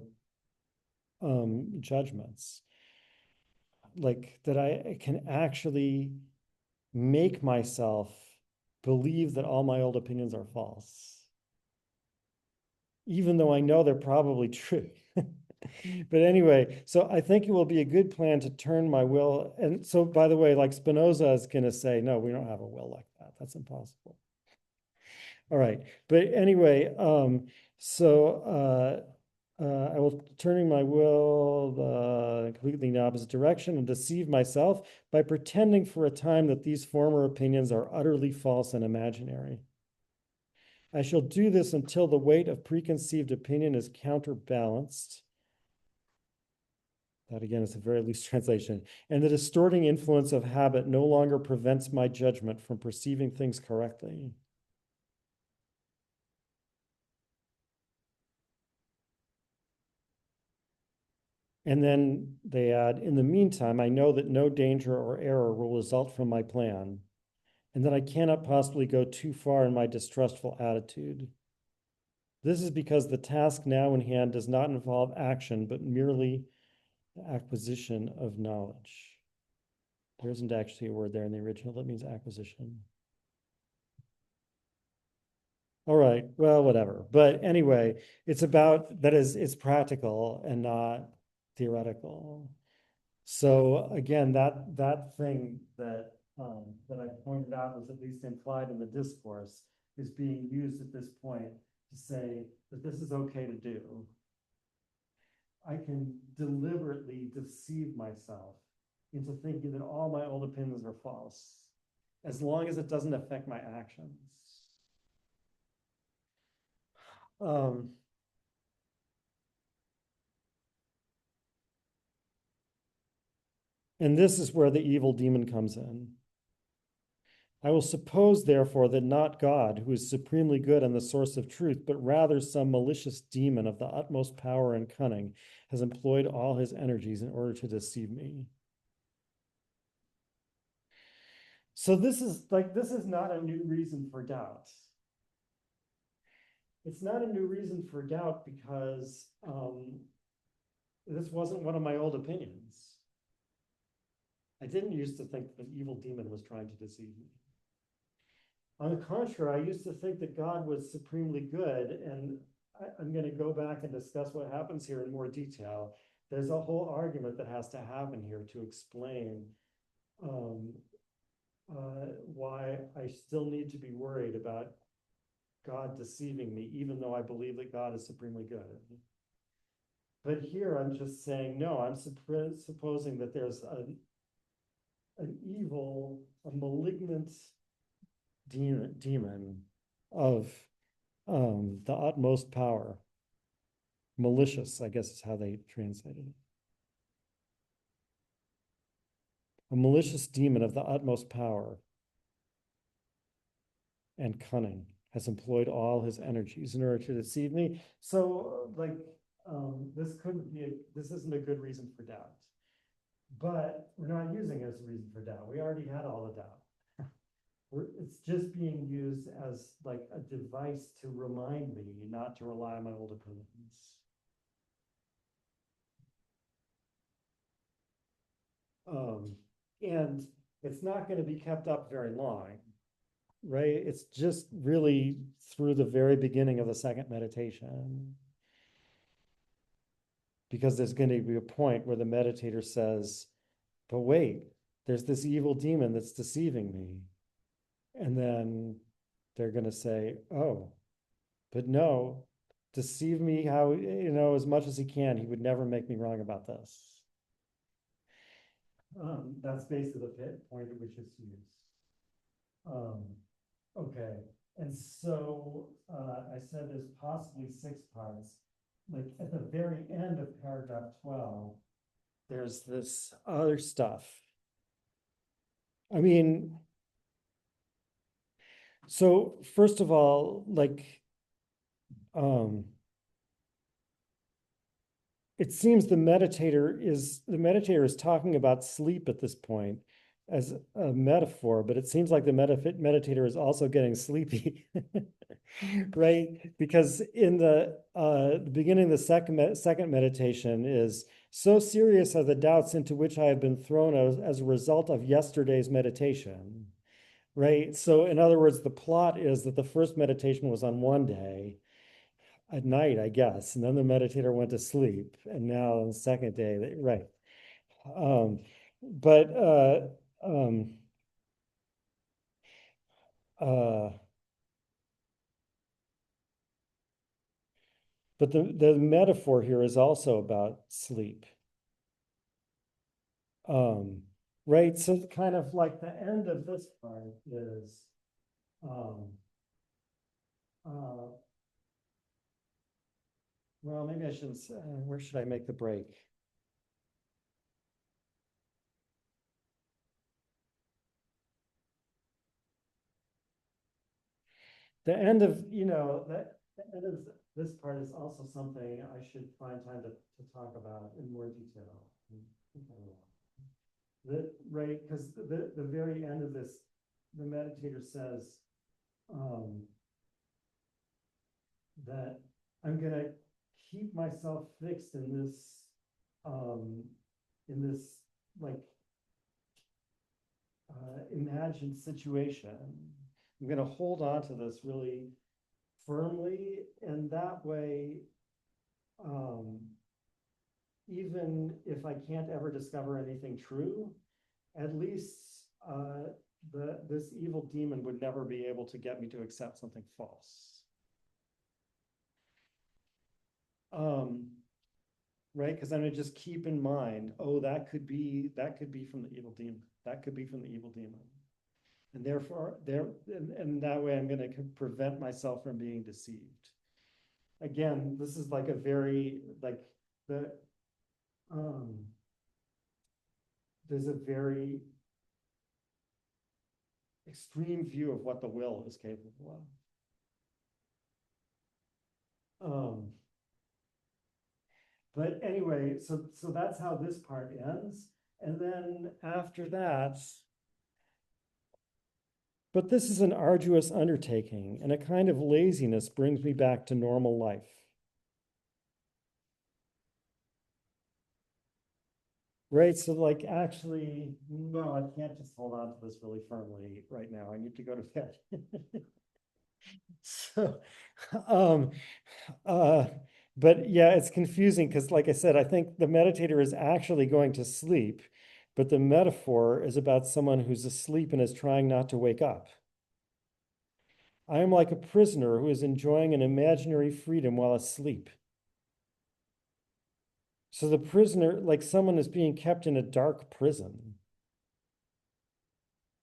judgments. Like that I can actually make myself believe that all my old opinions are false, even though I know they're probably true. But anyway, so I think it will be a good plan to turn my will. And so, by the way, like Spinoza is going to say, no, we don't have a will like that. That's impossible. All right. But anyway, I will turning my will completely in the opposite direction and deceive myself by pretending for a time that these former opinions are utterly false and imaginary. I shall do this until the weight of preconceived opinion is counterbalanced. That again is a very loose translation. And the distorting influence of habit no longer prevents my judgment from perceiving things correctly. And then they add, in the meantime, I know that no danger or error will result from my plan, and that I cannot possibly go too far in my distrustful attitude. This is because the task now in hand does not involve action, but merely the acquisition of knowledge. There isn't actually a word there in the original that means acquisition. All right, well, whatever. But anyway, it's about that is it's practical and not theoretical. So again, that thing that I pointed out was at least implied in the discourse is being used at this point to say that this is okay to do. I can deliberately deceive myself into thinking that all my old opinions are false, as long as it doesn't affect my actions. Um, and this is where the evil demon comes in. I will suppose, therefore, that not God, who is supremely good and the source of truth, but rather some malicious demon of the utmost power and cunning, has employed all his energies in order to deceive me. So this is not a new reason for doubt. It's not a new reason for doubt because this wasn't one of my old opinions. I didn't used to think that an evil demon was trying to deceive me. On the contrary, I used to think that God was supremely good, and I'm going to go back and discuss what happens here in more detail. There's a whole argument that has to happen here to explain um, why I still need to be worried about God deceiving me, even though I believe that God is supremely good. But here I'm just saying, no, I'm supposing that there's an evil, a malignant demon of the utmost power. Malicious, I guess is how they translated it. A malicious demon of the utmost power and cunning has employed all his energies in order to deceive me. So, this isn't a good reason for doubt. But we're not using it as a reason for doubt. We already had all the doubt. It's just being used as like a device to remind me not to rely on my old opinions. And it's not going to be kept up very long, right? It's just really through the very beginning of the second meditation. Because there's going to be a point where the meditator says, but wait, there's this evil demon that's deceiving me. And then they're going to say, oh, but no, deceive me how, as much as he can. He would never make me wrong about this. That's basically the point at which it's used. Okay, and so I said there's possibly 6 parts. Like at the very end of paragraph 12, there's this other stuff. I mean, so first of all, it seems the meditator is talking about sleep at this point as a metaphor, but it seems like the meditator is also getting sleepy, right? Because in the beginning of the second meditation is, so serious are the doubts into which I have been thrown as a result of yesterday's meditation, right? So in other words, the plot is that the first meditation was on one day, at night, I guess, and then the meditator went to sleep, and now on the second day, right? Um, but um, uh, but the metaphor here is also about sleep, right? So kind of like the end of this part is, um, uh, well, maybe I shouldn't say, where should I make the break? The end of, the end of this part is also something I should find time to talk about in more detail. Right, because the very end of this, the meditator says that I'm gonna keep myself fixed in this like imagined situation. I'm gonna hold on to this really firmly, and that way, even if I can't ever discover anything true, at least this evil demon would never be able to get me to accept something false. Right? Because I'm gonna just keep in mind, oh, that could be from the evil demon. That could be from the evil demon. And therefore, and that way I'm gonna prevent myself from being deceived. Again, this is like a very there's a very extreme view of what the will is capable of. But anyway, so that's how this part ends. And then after that, but this is an arduous undertaking, and a kind of laziness brings me back to normal life. Right, so like actually, no, I can't just hold on to this really firmly right now. I need to go to bed. So, um, but yeah, it's confusing because, like I said, I think the meditator is actually going to sleep, but the metaphor is about someone who's asleep and is trying not to wake up. I am like a prisoner who is enjoying an imaginary freedom while asleep. So the prisoner, like someone is being kept in a dark prison.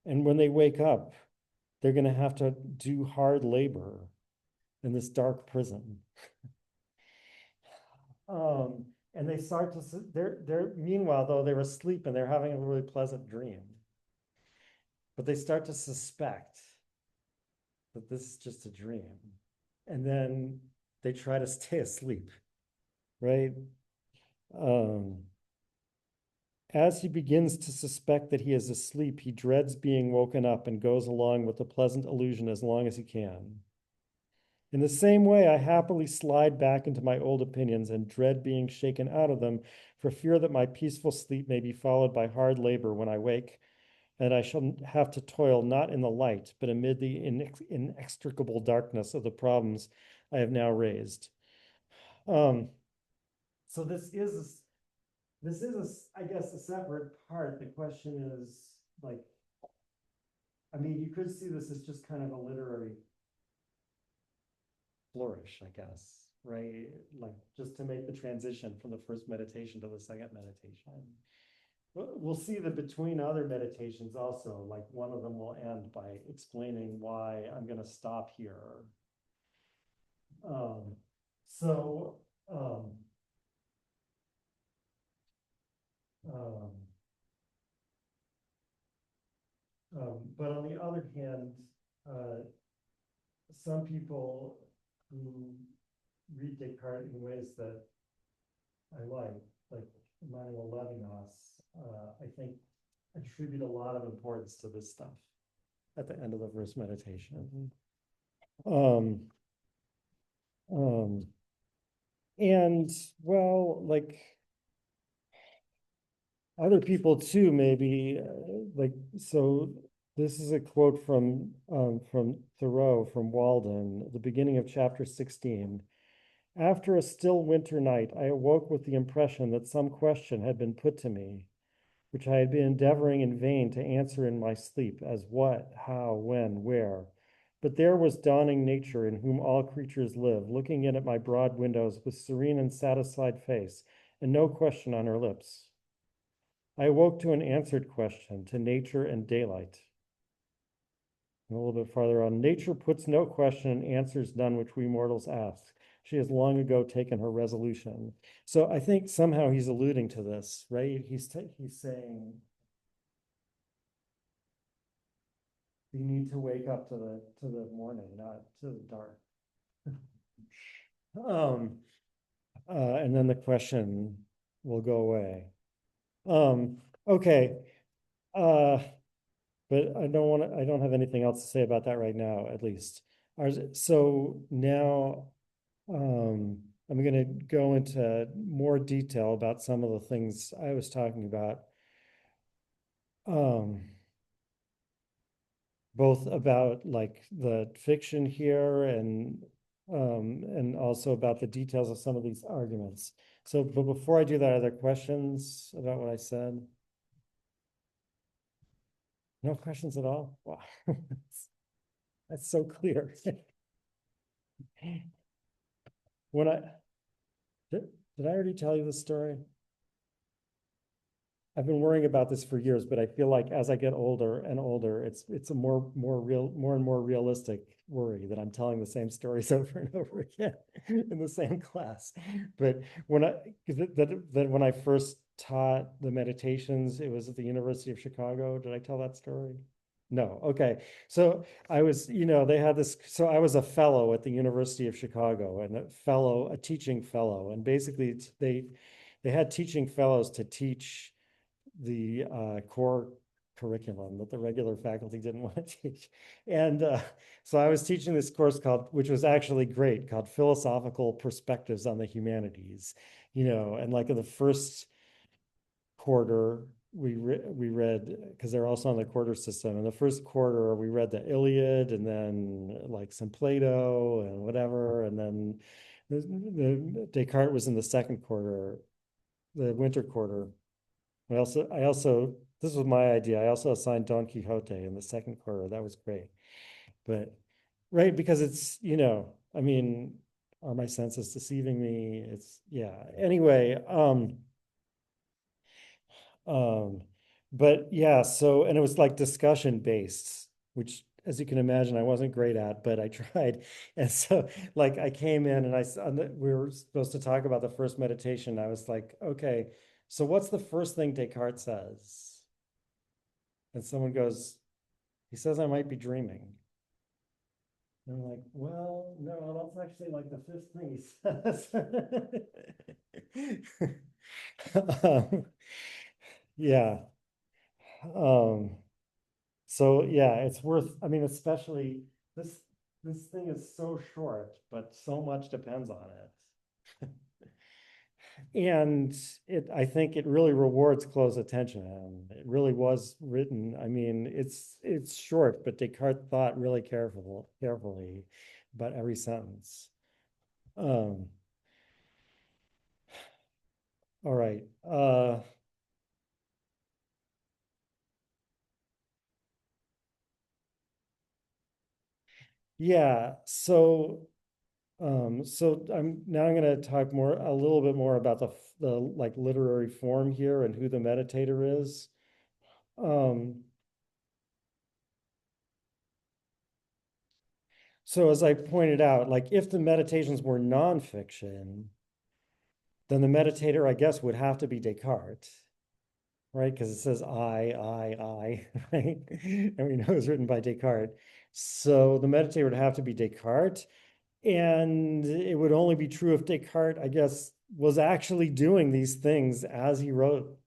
And when they wake up, they're going to have to do hard labor in this dark prison. And they start to, meanwhile, though, they're asleep and they're having a really pleasant dream. But they start to suspect that this is just a dream. And then they try to stay asleep, right? As he begins to suspect that he is asleep, he dreads being woken up and goes along with the pleasant illusion as long as he can. In the same way, I happily slide back into my old opinions and dread being shaken out of them for fear that my peaceful sleep may be followed by hard labor when I wake, and I shall have to toil not in the light, but amid the inextricable darkness of the problems I have now raised. So this is, I guess, a separate part. The question is, like, I mean, you could see this as just kind of a literary flourish, I guess, right? Like, just to make the transition from the first meditation to the second meditation. We'll see that between other meditations also, like one of them will end by explaining why I'm going to stop here. Um, so, um, um, but on the other hand, some people who read Descartes in ways that I like Emmanuel Levinas, I think attribute a lot of importance to this stuff at the end of the first meditation. Um, um, and well, like other people too, maybe like, so this is a quote from Thoreau from Walden at the beginning of chapter 16. After a still winter night, I awoke with the impression that some question had been put to me, which I had been endeavoring in vain to answer in my sleep, as what, how, when, where. But there was dawning nature in whom all creatures live, looking in at my broad windows with serene and satisfied face, and no question on her lips. I awoke to an answered question, to nature and daylight. And a little bit farther on, nature puts no question and answers none which we mortals ask. She has long ago taken her resolution. So I think somehow he's alluding to this, right? He's saying you need to wake up to the morning, not to the dark. Um, and then the question will go away. Um, okay. Uh, but I don't have anything else to say about that right now, at least. So now I'm going to go into more detail about some of the things I was talking about, um, both about like the fiction here and also about the details of some of these arguments. So, but before I do that, are there questions about what I said? No questions at all? Wow, that's so clear. When I did I already tell you the story? I've been worrying about this for years, but I feel like as I get older and older, it's a more and more realistic worry that I'm telling the same stories over and over again in the same class. But when I that when I first taught the meditations, it was at the University of Chicago. Did I tell that story? No. Okay. So I was, they had this, so I was a fellow at the University of Chicago and a teaching fellow. And basically they had teaching fellows to teach the core curriculum that the regular faculty didn't want to teach. And so I was teaching this course which was actually great, called Philosophical Perspectives on the Humanities, and like in the first quarter, we read, because they're also on the quarter system. In the first quarter, we read the Iliad and then like some Plato and whatever. And then Descartes was in the second quarter, the winter quarter. This was my idea. I also assigned Don Quixote in the second quarter. That was great. But right, because I mean, are my senses deceiving me? Yeah. Anyway, um, but yeah, and it was like discussion based, which as you can imagine, I wasn't great at, but I tried. And so like I came in and we were supposed to talk about the first meditation. I was like, okay, so what's the first thing Descartes says? And someone goes, he says I might be dreaming. And I'm like, well, no, that's actually like the fifth thing he says. um, yeah. Um, so yeah, it's worth, I mean, especially this this thing is so short, but so much depends on it. And I think it really rewards close attention. And it really was written. I mean, it's short, but Descartes thought really carefully about every sentence. Um, all right. Yeah. I'm going to talk a little bit more about the like literary form here and who the meditator is. Um, so as I pointed out, like if the meditations were nonfiction, then the meditator, I guess, would have to be Descartes, right? Because it says I, right? And we know it was written by Descartes. So the meditator would have to be Descartes. And it would only be true if Descartes, I guess, was actually doing these things as he wrote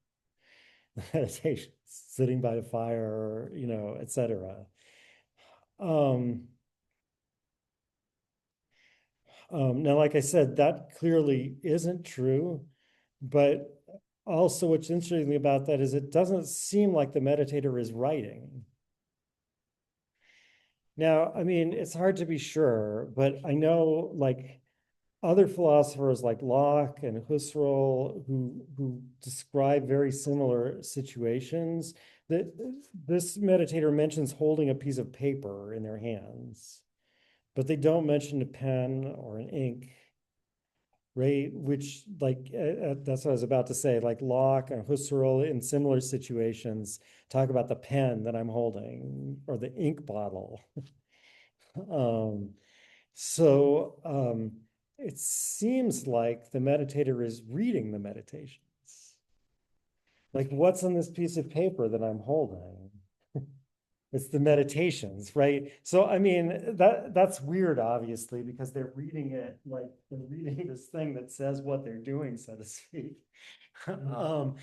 the meditations, sitting by the fire, etc. Um, now, like I said, that clearly isn't true, but also what's interesting about that is it doesn't seem like the meditator is writing. Now, I mean, it's hard to be sure, but I know like other philosophers like Locke and Husserl who describe very similar situations, that this meditator mentions holding a piece of paper in their hands, but they don't mention a pen or an ink, right? Which like that's what I was about to say. Like Locke and Husserl in similar situations talk about the pen that I'm holding or the ink bottle. Um, so it seems like the meditator is reading the meditations. Like, what's on this piece of paper that I'm holding? It's the meditations, right? So I mean that's weird, obviously, because they're reading it like they're reading this thing that says what they're doing, so to speak. Um,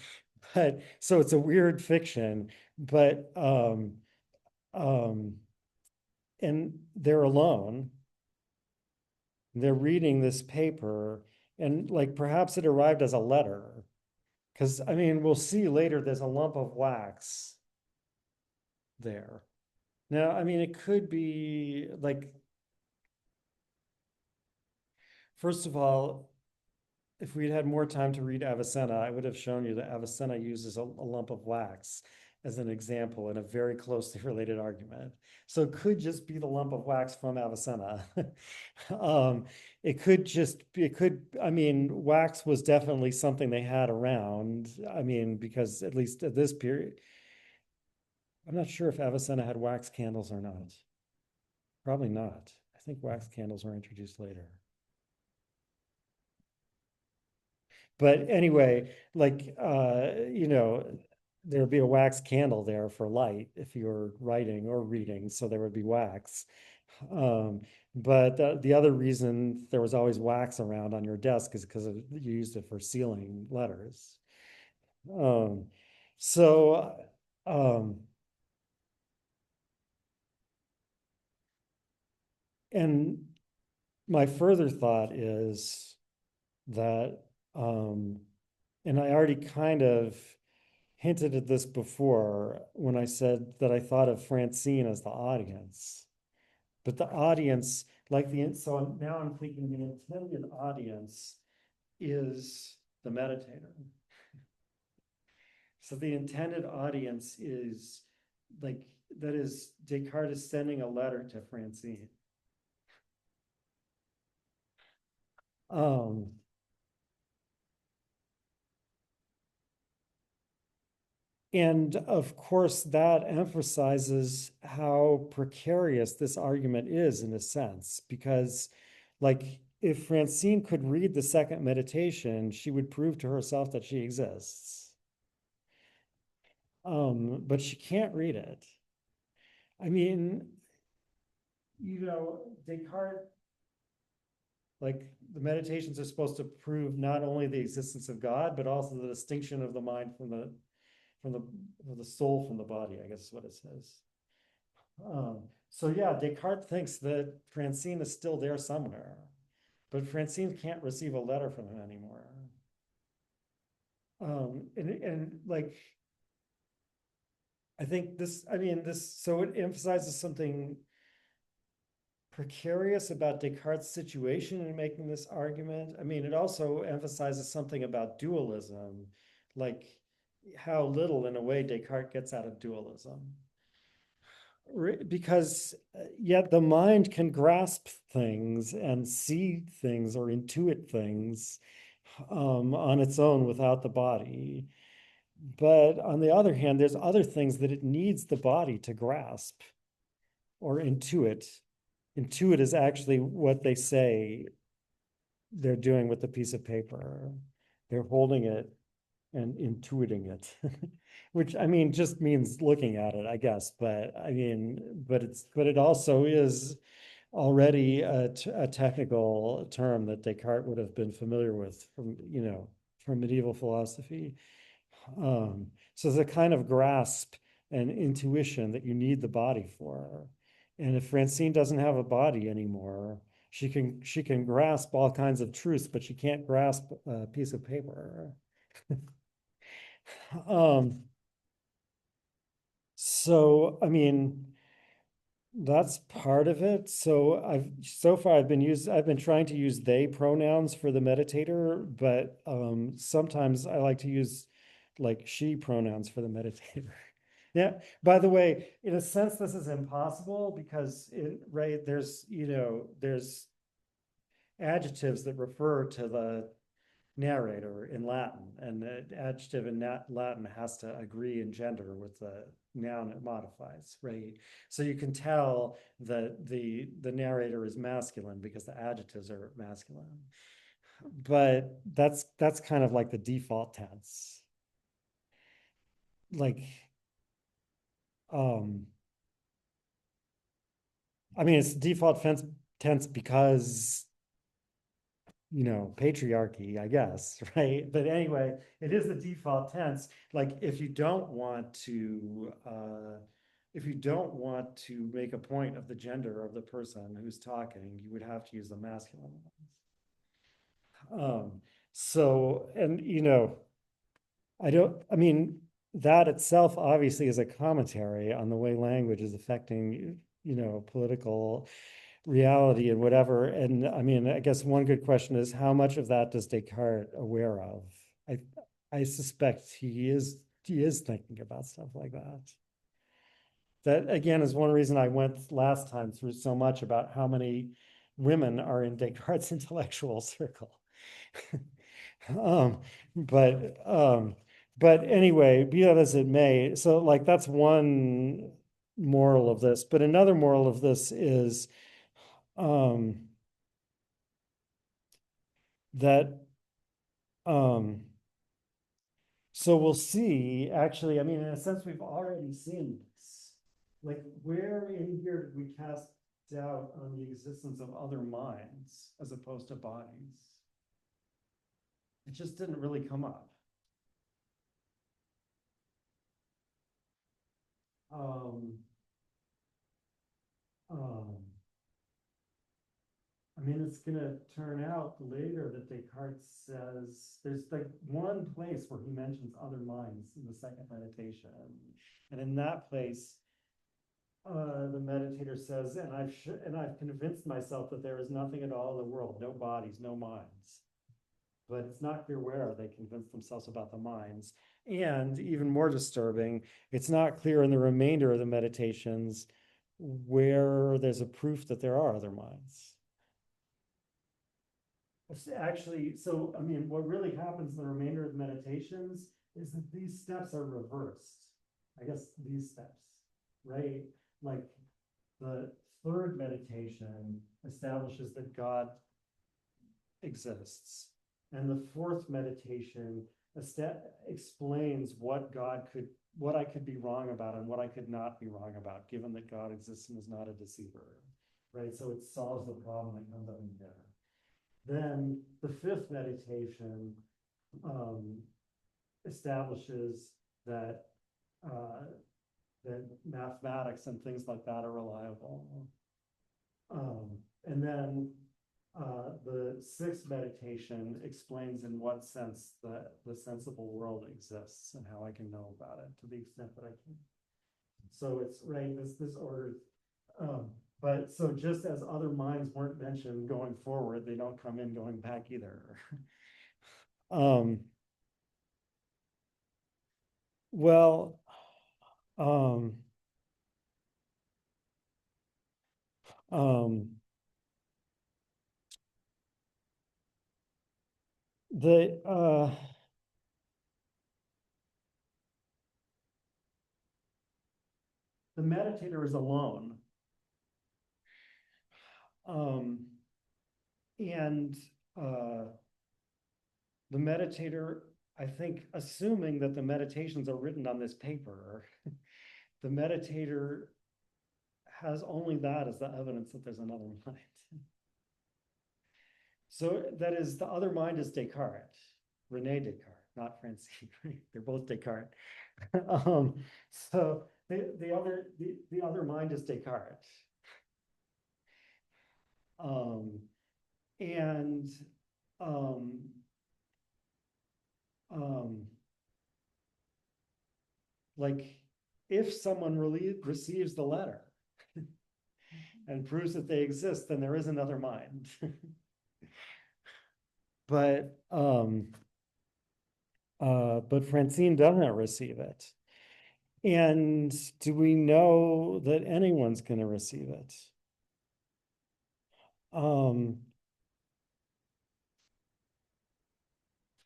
but so it's a weird fiction, but um, and they're alone. They're reading this paper, and like perhaps it arrived as a letter, because I mean we'll see later there's a lump of wax there. Now, I mean, it could be like, first of all, if we'd had more time to read Avicenna, I would have shown you that Avicenna uses a lump of wax as an example in a very closely related argument. So it could just be the lump of wax from Avicenna. um, it could just be, it could, I mean, wax was definitely something they had around. I mean, because at least at this period, I'm not sure if Avicenna had wax candles or not. Probably not. I think wax candles were introduced later. But anyway, like there'd be a wax candle there for light if you were writing or reading, so there would be wax. Um, but the other reason there was always wax around on your desk is because you used it for sealing letters. Um, so um, and my further thought is that and I already kind of hinted at this before when I said that I thought of Francine as the audience. But the audience, like so now I'm thinking the intended audience is the meditator. So the intended audience is like, that is, Descartes is sending a letter to Francine. Um, And of course, that emphasizes how precarious this argument is in a sense, because, like, if Francine could read the second meditation, she would prove to herself that she exists. But she can't read it. I mean, Descartes, like, the meditations are supposed to prove not only the existence of God, but also the distinction of the mind from the from the soul from the body, I guess is what it says. So yeah, Descartes thinks that Francine is still there somewhere, but Francine can't receive a letter from him anymore. And like, I think this, I mean, so it emphasizes something precarious about Descartes' situation in making this argument. I mean, it also emphasizes something about dualism, like how little, in a way, Descartes gets out of dualism. Because yet the mind can grasp things and see things or intuit things on its own without the body. But on the other hand, there's other things that it needs the body to grasp or intuit. Intuit is actually what they say they're doing with the piece of paper. They're holding it and intuiting it, which I mean just means looking at it, I guess. But I mean, but it also is already a technical term that Descartes would have been familiar with from from medieval philosophy. So there's a kind of grasp and intuition that you need the body for. And if Francine doesn't have a body anymore, she can grasp all kinds of truths, but she can't grasp a piece of paper. Um, so I mean, that's part of it. So far I've been trying to use they pronouns for the meditator, but sometimes I like to use like she pronouns for the meditator. Yeah. By the way, in a sense, this is impossible because right, there's adjectives that refer to the narrator in Latin, and the adjective in Latin has to agree in gender with the noun it modifies, right? So you can tell that the narrator is masculine because the adjectives are masculine. But that's kind of like the default tense. Like, um, I mean, it's default tense because, patriarchy, I guess, right? But anyway, it is the default tense. Like if you don't want to make a point of the gender of the person who's talking, you would have to use the masculine ones. So, and I mean, that itself obviously is a commentary on the way language is affecting, political reality and whatever. And I mean, I guess one good question is how much of that does Descartes aware of? I I suspect he is thinking about stuff like that. That again is one reason I went last time through so much about how many women are in Descartes' intellectual circle. Um, but um, but anyway, be that as it may, so like that's one moral of this. But another moral of this is um, that so we'll see. Actually, I mean, in a sense, we've already seen this. Like, where in here did we cast doubt on the existence of other minds as opposed to bodies? It just didn't really come up. Um, um, I mean, it's going to turn out later that Descartes says there's like one place where he mentions other minds in the second meditation. And in that place, the meditator says, and I've convinced myself that there is nothing at all in the world, no bodies, no minds. But it's not clear where they convince themselves about the minds. And even more disturbing, it's not clear in the remainder of the meditations where there's a proof that there are other minds. Actually, so I mean, what really happens in the remainder of the meditations is that these steps are reversed. I guess these steps, right? Like the third meditation establishes that God exists. And the fourth meditation explains what I could be wrong about and what I could not be wrong about, given that God exists and is not a deceiver, right? So it solves the problem that comes up in there. Then the fifth meditation um, establishes that uh, that mathematics and things like that are reliable. And then the sixth meditation explains in what sense the sensible world exists and how I can know about it to the extent that I can. So it's right, this order. But so just as other minds weren't mentioned going forward, they don't come in going back either. um, well, um, um, the the meditator is alone. Um, and the meditator, I think, assuming that the meditations are written on this paper, the meditator has only that as the evidence that there's another mind. So that is, the other mind is Descartes, Rene Descartes, not Francine. They're both Descartes. um, so the other mind is Descartes. Um, and um, um, like if someone really receives the letter and proves that they exist, then there is another mind. But Francine doesn't receive it. And do we know that anyone's going to receive it? Um,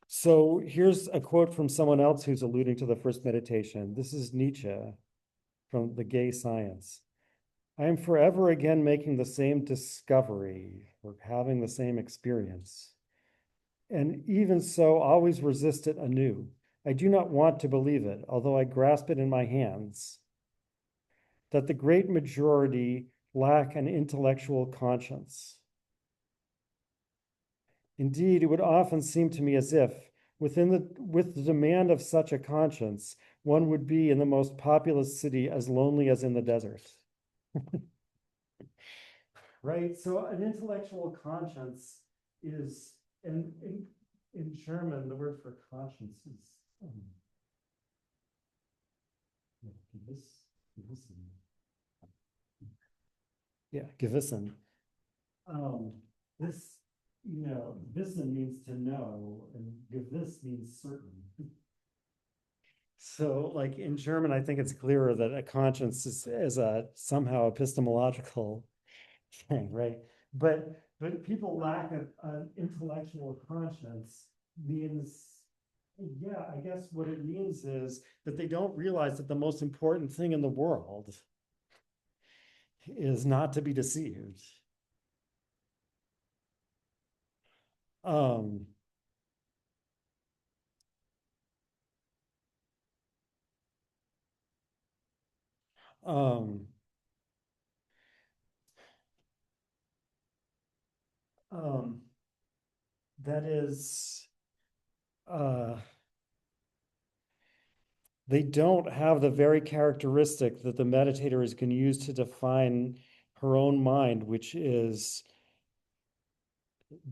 so here's a quote from someone else who's alluding to the first meditation. This is Nietzsche from The Gay Science. I am forever again making the same discovery or having the same experience. And even so, always resist it anew. I do not want to believe it, although I grasp it in my hands, that the great majority lack an intellectual conscience. Indeed, it would often seem to me as if, with the demand of such a conscience, one would be in the most populous city as lonely as in the desert. Right? So an intellectual conscience is, in German, the word for conscience is Gewissen. Yeah, Gewissen. Um, this, Wissen means to know, and Gewiss means certain. So, like in German, I think it's clearer that a conscience is a somehow epistemological thing, right? But people lack an intellectual conscience means, yeah, I guess what it means is that they don't realize that the most important thing in the world is not to be deceived. Um, um, um, that is, uh, they don't have the very characteristic that the meditator is going to use to define her own mind, which is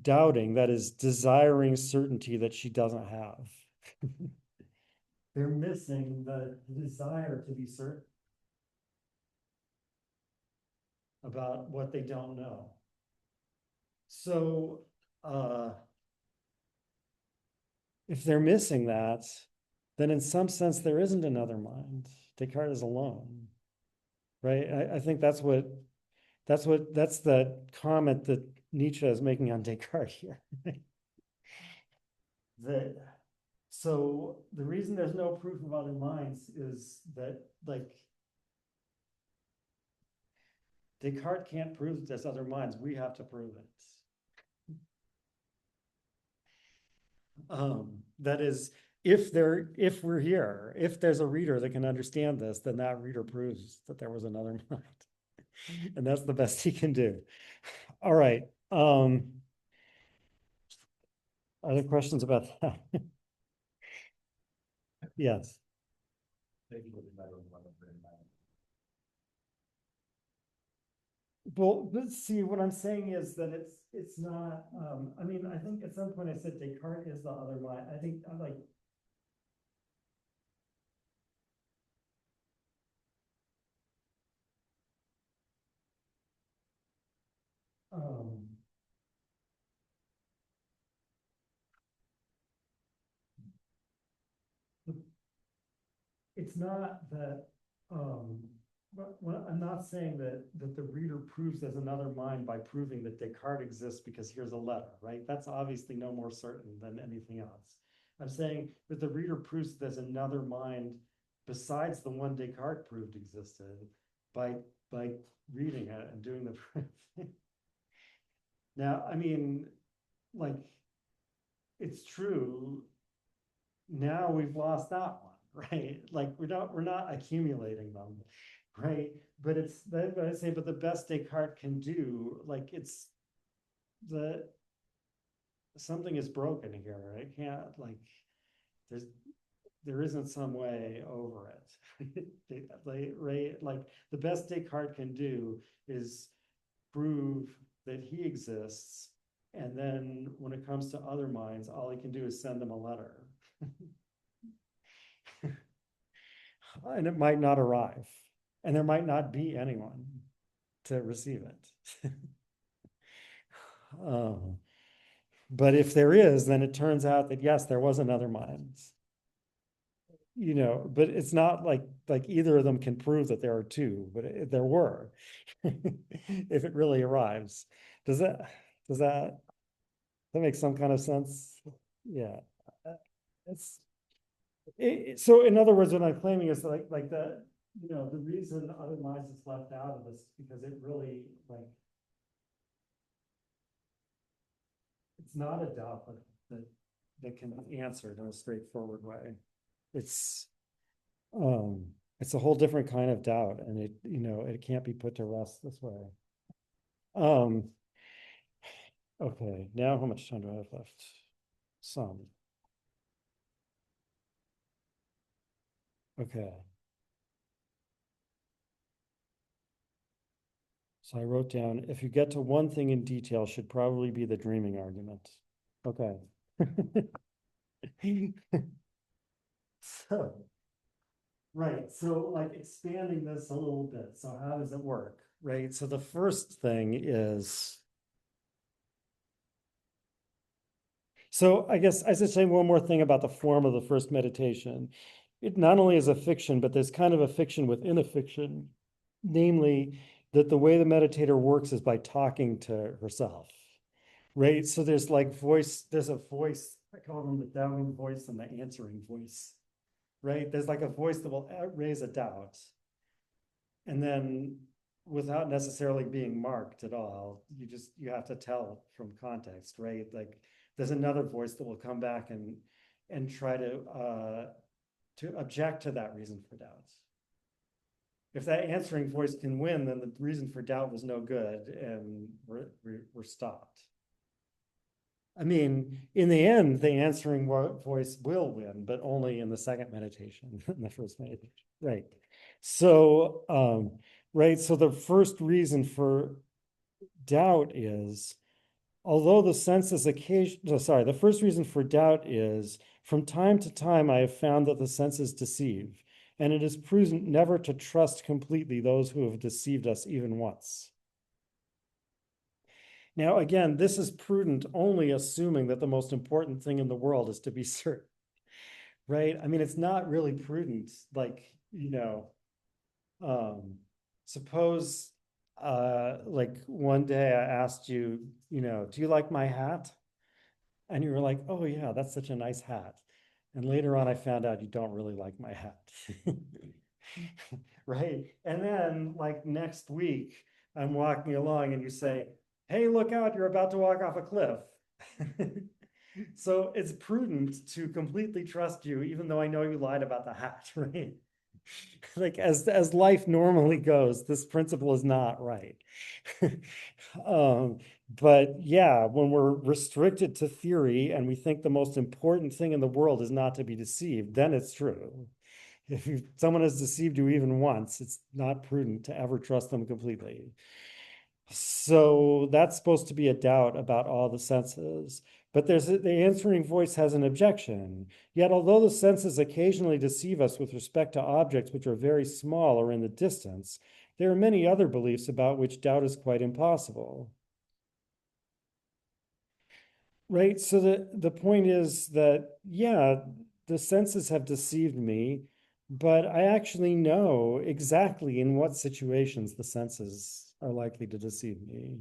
doubting, that is desiring certainty that she doesn't have. They're missing the desire to be certain about what they don't know. So if they're missing that, then in some sense there isn't another mind. Descartes is alone, right? I think that's the comment that Nietzsche is making on Descartes here. That so the reason there's no proof of other minds is that, like, Descartes can't prove that there's other minds. We have to prove it. That is, if we're here, if there's a reader that can understand this, then that reader proves that there was another mind. And that's the best he can do. All right. Other questions about that? Yes. Well, let's see, what I'm saying is that it's not, I mean, I think at some point I said Descartes is the other mind. I think I'm like, um, it's not that, I'm not saying that the reader proves there's another mind by proving that Descartes exists because here's a letter, right? That's obviously no more certain than anything else. I'm saying that the reader proves there's another mind besides the one Descartes proved existed by by reading it and doing the proof. Now, I mean, like, it's true. Now we've lost that one, right? Like we're not accumulating them, right? But it's that I say, but the best Descartes can do, like, it's the something is broken here. It can't, like, there's there isn't some way over it. Right? Like the best Descartes can do is prove that he exists, and then when it comes to other minds, all he can do is send them a letter. And it might not arrive, and there might not be anyone to receive it. um, but if there is, then it turns out that yes, there was another mind. But it's not like either of them can prove that there are two, but there were. If it really arrives, does that does that that make some kind of sense? Yeah. It's so in other words, what I'm claiming is like the the reason other minds is left out of this is because it really, like, it's not a doubt that can be answered in a straightforward way. It's um It's a whole different kind of doubt, and it can't be put to rest this way. Um, okay, now how much time do I have left? Some. Okay. So I wrote down, if you get to one thing in detail, should probably be the dreaming argument. Okay. So, right. So like expanding this a little bit. So how does it work? Right. So the first thing is, so I guess I should say one more thing about the form of the first meditation. It not only is a fiction, but there's kind of a fiction within a fiction, namely that the way the meditator works is by talking to herself, right? So there's like there's a voice, I call them the doubting voice and the answering voice, right? There's like a voice that will raise a doubt. And then without necessarily being marked at all, you have to tell from context, right? Like there's another voice that will come back and try to object to that reason for doubt. If that answering voice can win, then the reason for doubt was no good, and we're stopped. I mean, in the end, the answering voice will win, but only in the second meditation, in the first meditation. Right. So, right. So the first reason for doubt is, although the senses the first reason for doubt is, from time to time, I have found that the senses deceive, and it is prudent never to trust completely those who have deceived us even once. Now, again, this is prudent only assuming that the most important thing in the world is to be certain, right? I mean, it's not really prudent. Like, suppose like one day I asked you, do you like my hat? And you were like, oh yeah, that's such a nice hat. And later on, I found out you don't really like my hat. Right. And then, like next week, I'm walking along and you say, hey, look out, you're about to walk off a cliff. So it's prudent to completely trust you, even though I know you lied about the hat, right? Like as life normally goes, this principle is not right. But yeah, when we're restricted to theory and we think the most important thing in the world is not to be deceived, then it's true. If someone has deceived you even once, it's not prudent to ever trust them completely. So that's supposed to be a doubt about all the senses. But the answering voice has an objection. Yet, although the senses occasionally deceive us with respect to objects which are very small or in the distance, there are many other beliefs about which doubt is quite impossible. Right? So the point is that, yeah, the senses have deceived me, but I actually know exactly in what situations the senses are likely to deceive me.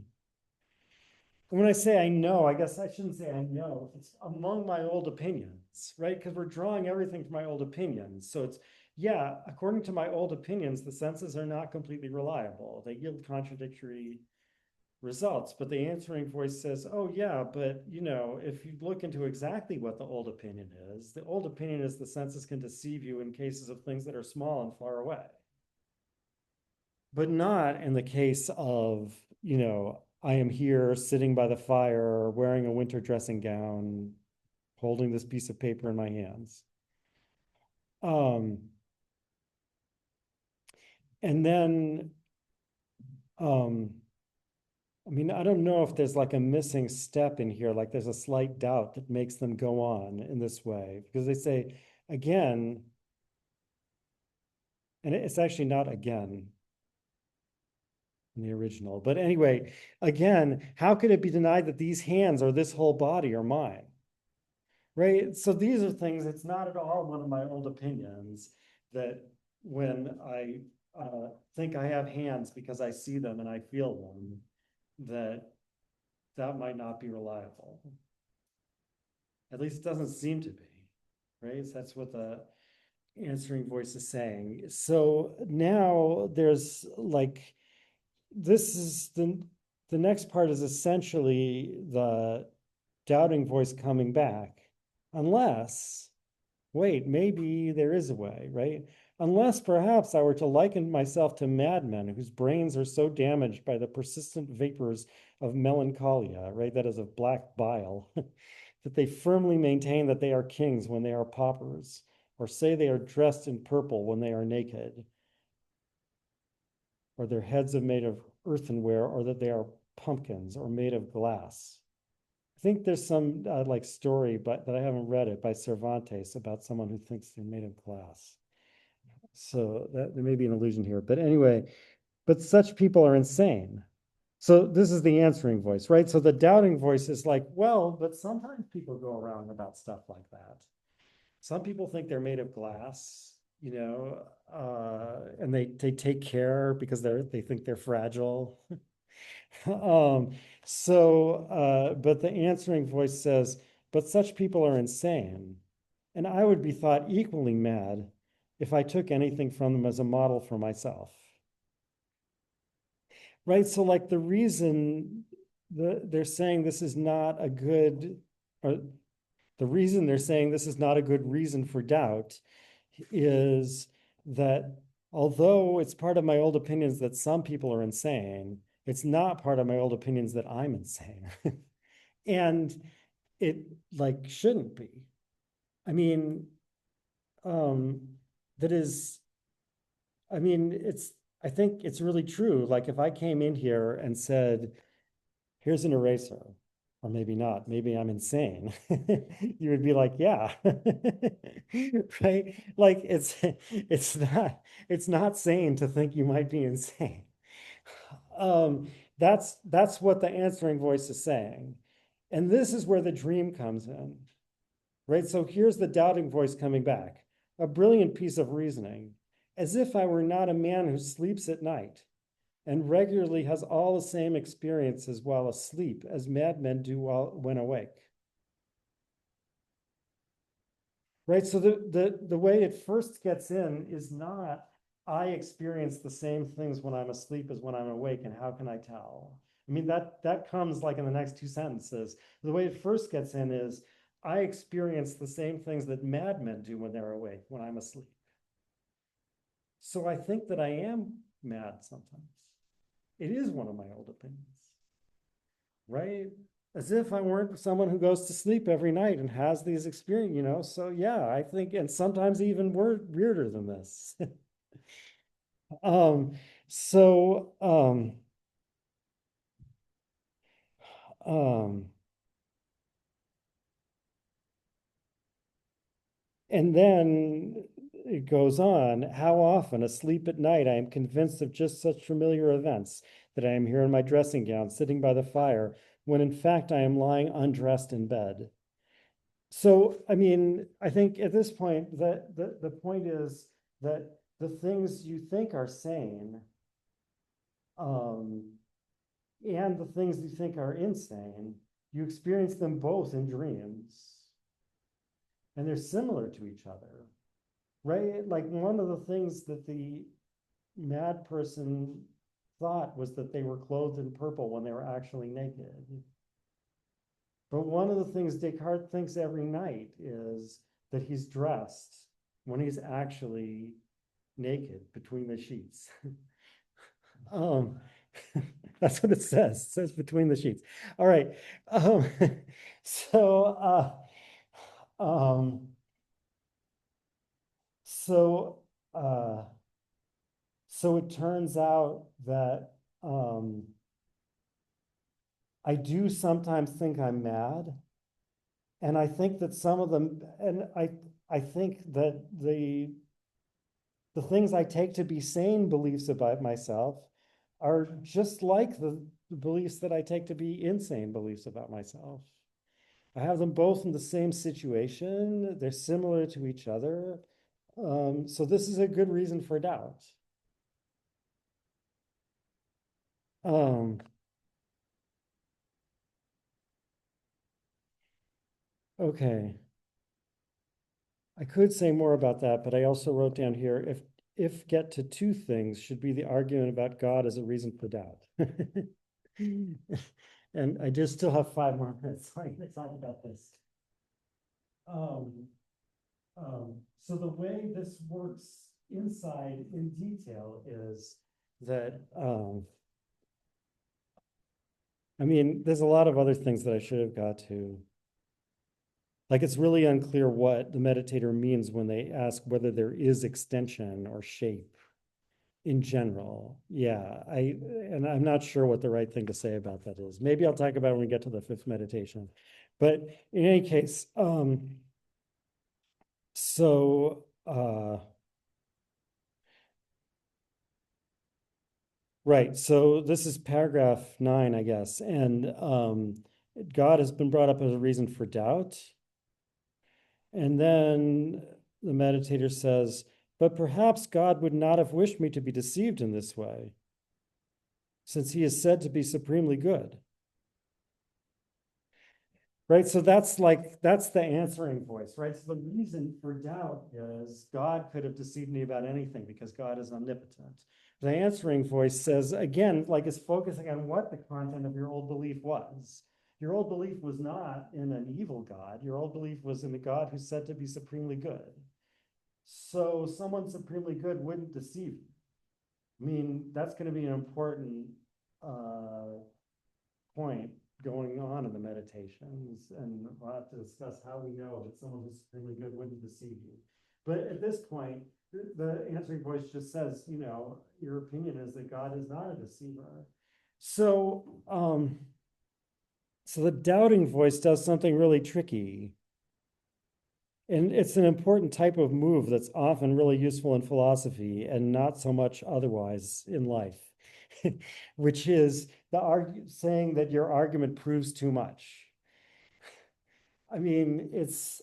When I say I know, I guess I shouldn't say I know. It's among my old opinions, right? Because we're drawing everything from my old opinions. So it's, yeah, according to my old opinions, the senses are not completely reliable. They yield contradictory results. But the answering voice says, oh, yeah, but if you look into exactly what the old opinion is, the old opinion is the senses can deceive you in cases of things that are small and far away, but not in the case of, I am here sitting by the fire, wearing a winter dressing gown, holding this piece of paper in my hands. Um, and then, um, I mean, I don't know if there's like a missing step in here, like there's a slight doubt that makes them go on in this way, because they say, again, and it's actually not again in the original, but anyway, again, how could it be denied that these hands or this whole body are mine? Right? So these are things, it's not at all one of my old opinions that when I think I have hands because I see them and I feel them, that might not be reliable. At least it doesn't seem to be, right? So that's what the answering voice is saying. So now there's like, this is the next part is essentially the doubting voice coming back, unless, wait, maybe there is a way, right? unless perhaps I were to liken myself to madmen whose brains are so damaged by the persistent vapors of melancholia, right? That is of black bile, that they firmly maintain that they are kings when they are paupers, or say they are dressed in purple when they are naked, or their heads are made of earthenware, or that they are pumpkins or made of glass. I think there's some like story, but that I haven't read it by Cervantes about someone who thinks they're made of glass. So that there may be an illusion here, but anyway, but such people are insane. So this is the answering voice, right? So the doubting voice is like, well, but sometimes people go around about stuff like that. Some people think they're made of glass, and they take care because they think they're fragile. Um, but the answering voice says, but such people are insane. And I would be thought equally mad if I took anything from them as a model for myself. Right? So, like the reason they're saying this is not a good, or the reason they're saying this is not a good reason for doubt is that although it's part of my old opinions that some people are insane, it's not part of my old opinions that I'm insane. And it like shouldn't be. I mean, um, that is, I mean, I think it's really true. Like if I came in here and said, here's an eraser, or maybe not, maybe I'm insane, you would be like, yeah, right? Like it's not sane to think you might be insane. That's what the answering voice is saying. And this is where the dream comes in, right? So here's the doubting voice coming back, a brilliant piece of reasoning, as if I were not a man who sleeps at night and regularly has all the same experiences while asleep as madmen do when awake. Right? So the way it first gets in is not, I experience the same things when I'm asleep as when I'm awake, and how can I tell? I mean, that comes like in the next two sentences. The way it first gets in is, I experience the same things that madmen do when they're awake, when I'm asleep. So I think that I am mad sometimes. It is one of my old opinions, right? As if I weren't someone who goes to sleep every night and has these experiences. So yeah, I think, and sometimes even weirder than this. um, so um, and then it goes on, how often asleep at night I am convinced of just such familiar events, that I am here in my dressing gown, sitting by the fire, when in fact I am lying undressed in bed. So, I mean, I think at this point, the point is that the things you think are sane, um, and the things you think are insane, you experience them both in dreams, and they're similar to each other, right? Like one of the things that the mad person thought was that they were clothed in purple when they were actually naked. But one of the things Descartes thinks every night is that he's dressed when he's actually naked between the sheets. um, that's what it says. It says between the sheets. All right. Um, so, um, so, uh, so it turns out that I do sometimes think I'm mad. And I think that some of them, and I think that the things I take to be sane beliefs about myself are just like the beliefs that I take to be insane beliefs about myself. I have them both in the same situation. They're similar to each other. So this is a good reason for doubt. Um, okay. I could say more about that, but I also wrote down here, if get to two things should be the argument about God as a reason for doubt. And I just still have 5 more minutes, so I'm going to talk about this. Um, so the way this works inside in detail is that, I mean, there's a lot of other things that I should have got to. Like, it's really unclear what the meditator means when they ask whether there is extension or shape in general. Yeah, and I'm not sure what the right thing to say about that is. Maybe I'll talk about it when we get to the fifth meditation. But in any case, so right, so this is paragraph 9, I guess, and God has been brought up as a reason for doubt. And then the meditator says, but perhaps God would not have wished me to be deceived in this way, since he is said to be supremely good. Right, so that's the answering voice, right? So the reason for doubt is God could have deceived me about anything because God is omnipotent. The answering voice says, again, like, is focusing on what the content of your old belief was. Your old belief was not in an evil God. Your old belief was in the God who's said to be supremely good. So someone supremely good wouldn't deceive you. I mean, that's going to be an important point going on in the meditations, and we'll have to discuss how we know that someone who's supremely good wouldn't deceive you. But at this point, the answering voice just says, your opinion is that God is not a deceiver. So, so the doubting voice does something really tricky. And it's an important type of move that's often really useful in philosophy and not so much otherwise in life, which is saying that your argument proves too much. I mean, it's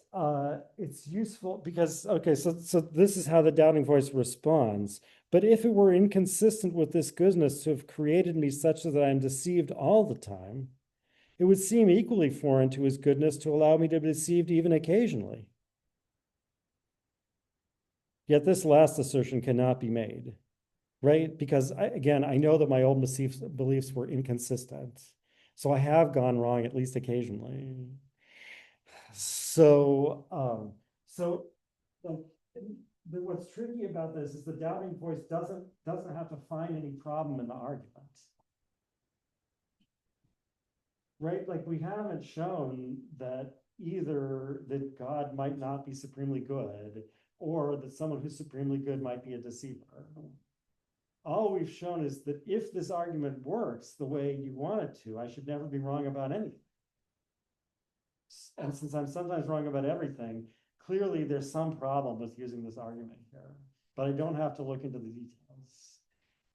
useful because, okay, so this is how the doubting voice responds. But if it were inconsistent with this goodness to have created me such that I am deceived all the time, it would seem equally foreign to his goodness to allow me to be deceived even occasionally. Yet this last assertion cannot be made, right? Because again, I know that my old beliefs were inconsistent. So I have gone wrong at least occasionally. So, what's tricky about this is the doubting voice doesn't have to find any problem in the argument. Right? Like, we haven't shown that either that God might not be supremely good or that someone who's supremely good might be a deceiver. All we've shown is that if this argument works the way you want it to, I should never be wrong about anything. And since I'm sometimes wrong about everything, clearly there's some problem with using this argument here, but I don't have to look into the details.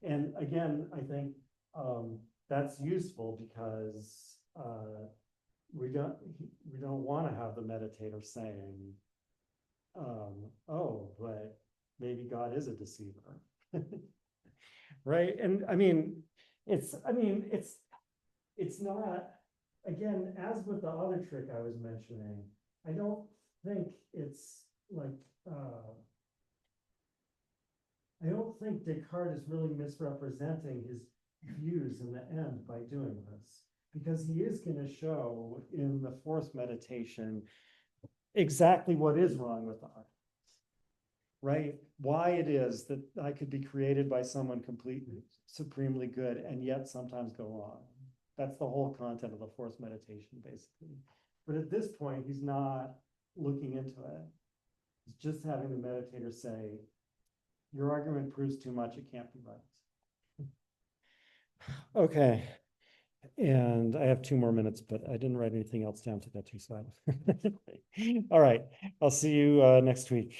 And again, I think that's useful because we don't want to have the meditator saying, oh, but maybe God is a deceiver. Right? And I mean, it's not, again, as with the other trick I was mentioning, I don't think it's like, I don't think Descartes is really misrepresenting his views in the end by doing this, because he is going to show in the fourth meditation exactly what is wrong with the argument, right? Why it is that I could be created by someone completely supremely good and yet sometimes go wrong. That's the whole content of the fourth meditation, basically. But at this point, he's not looking into it. He's just having the meditator say, your argument proves too much, it can't be right. Okay. And I have 2 more minutes, but I didn't write anything else down to get to, so all right. I'll see you next week.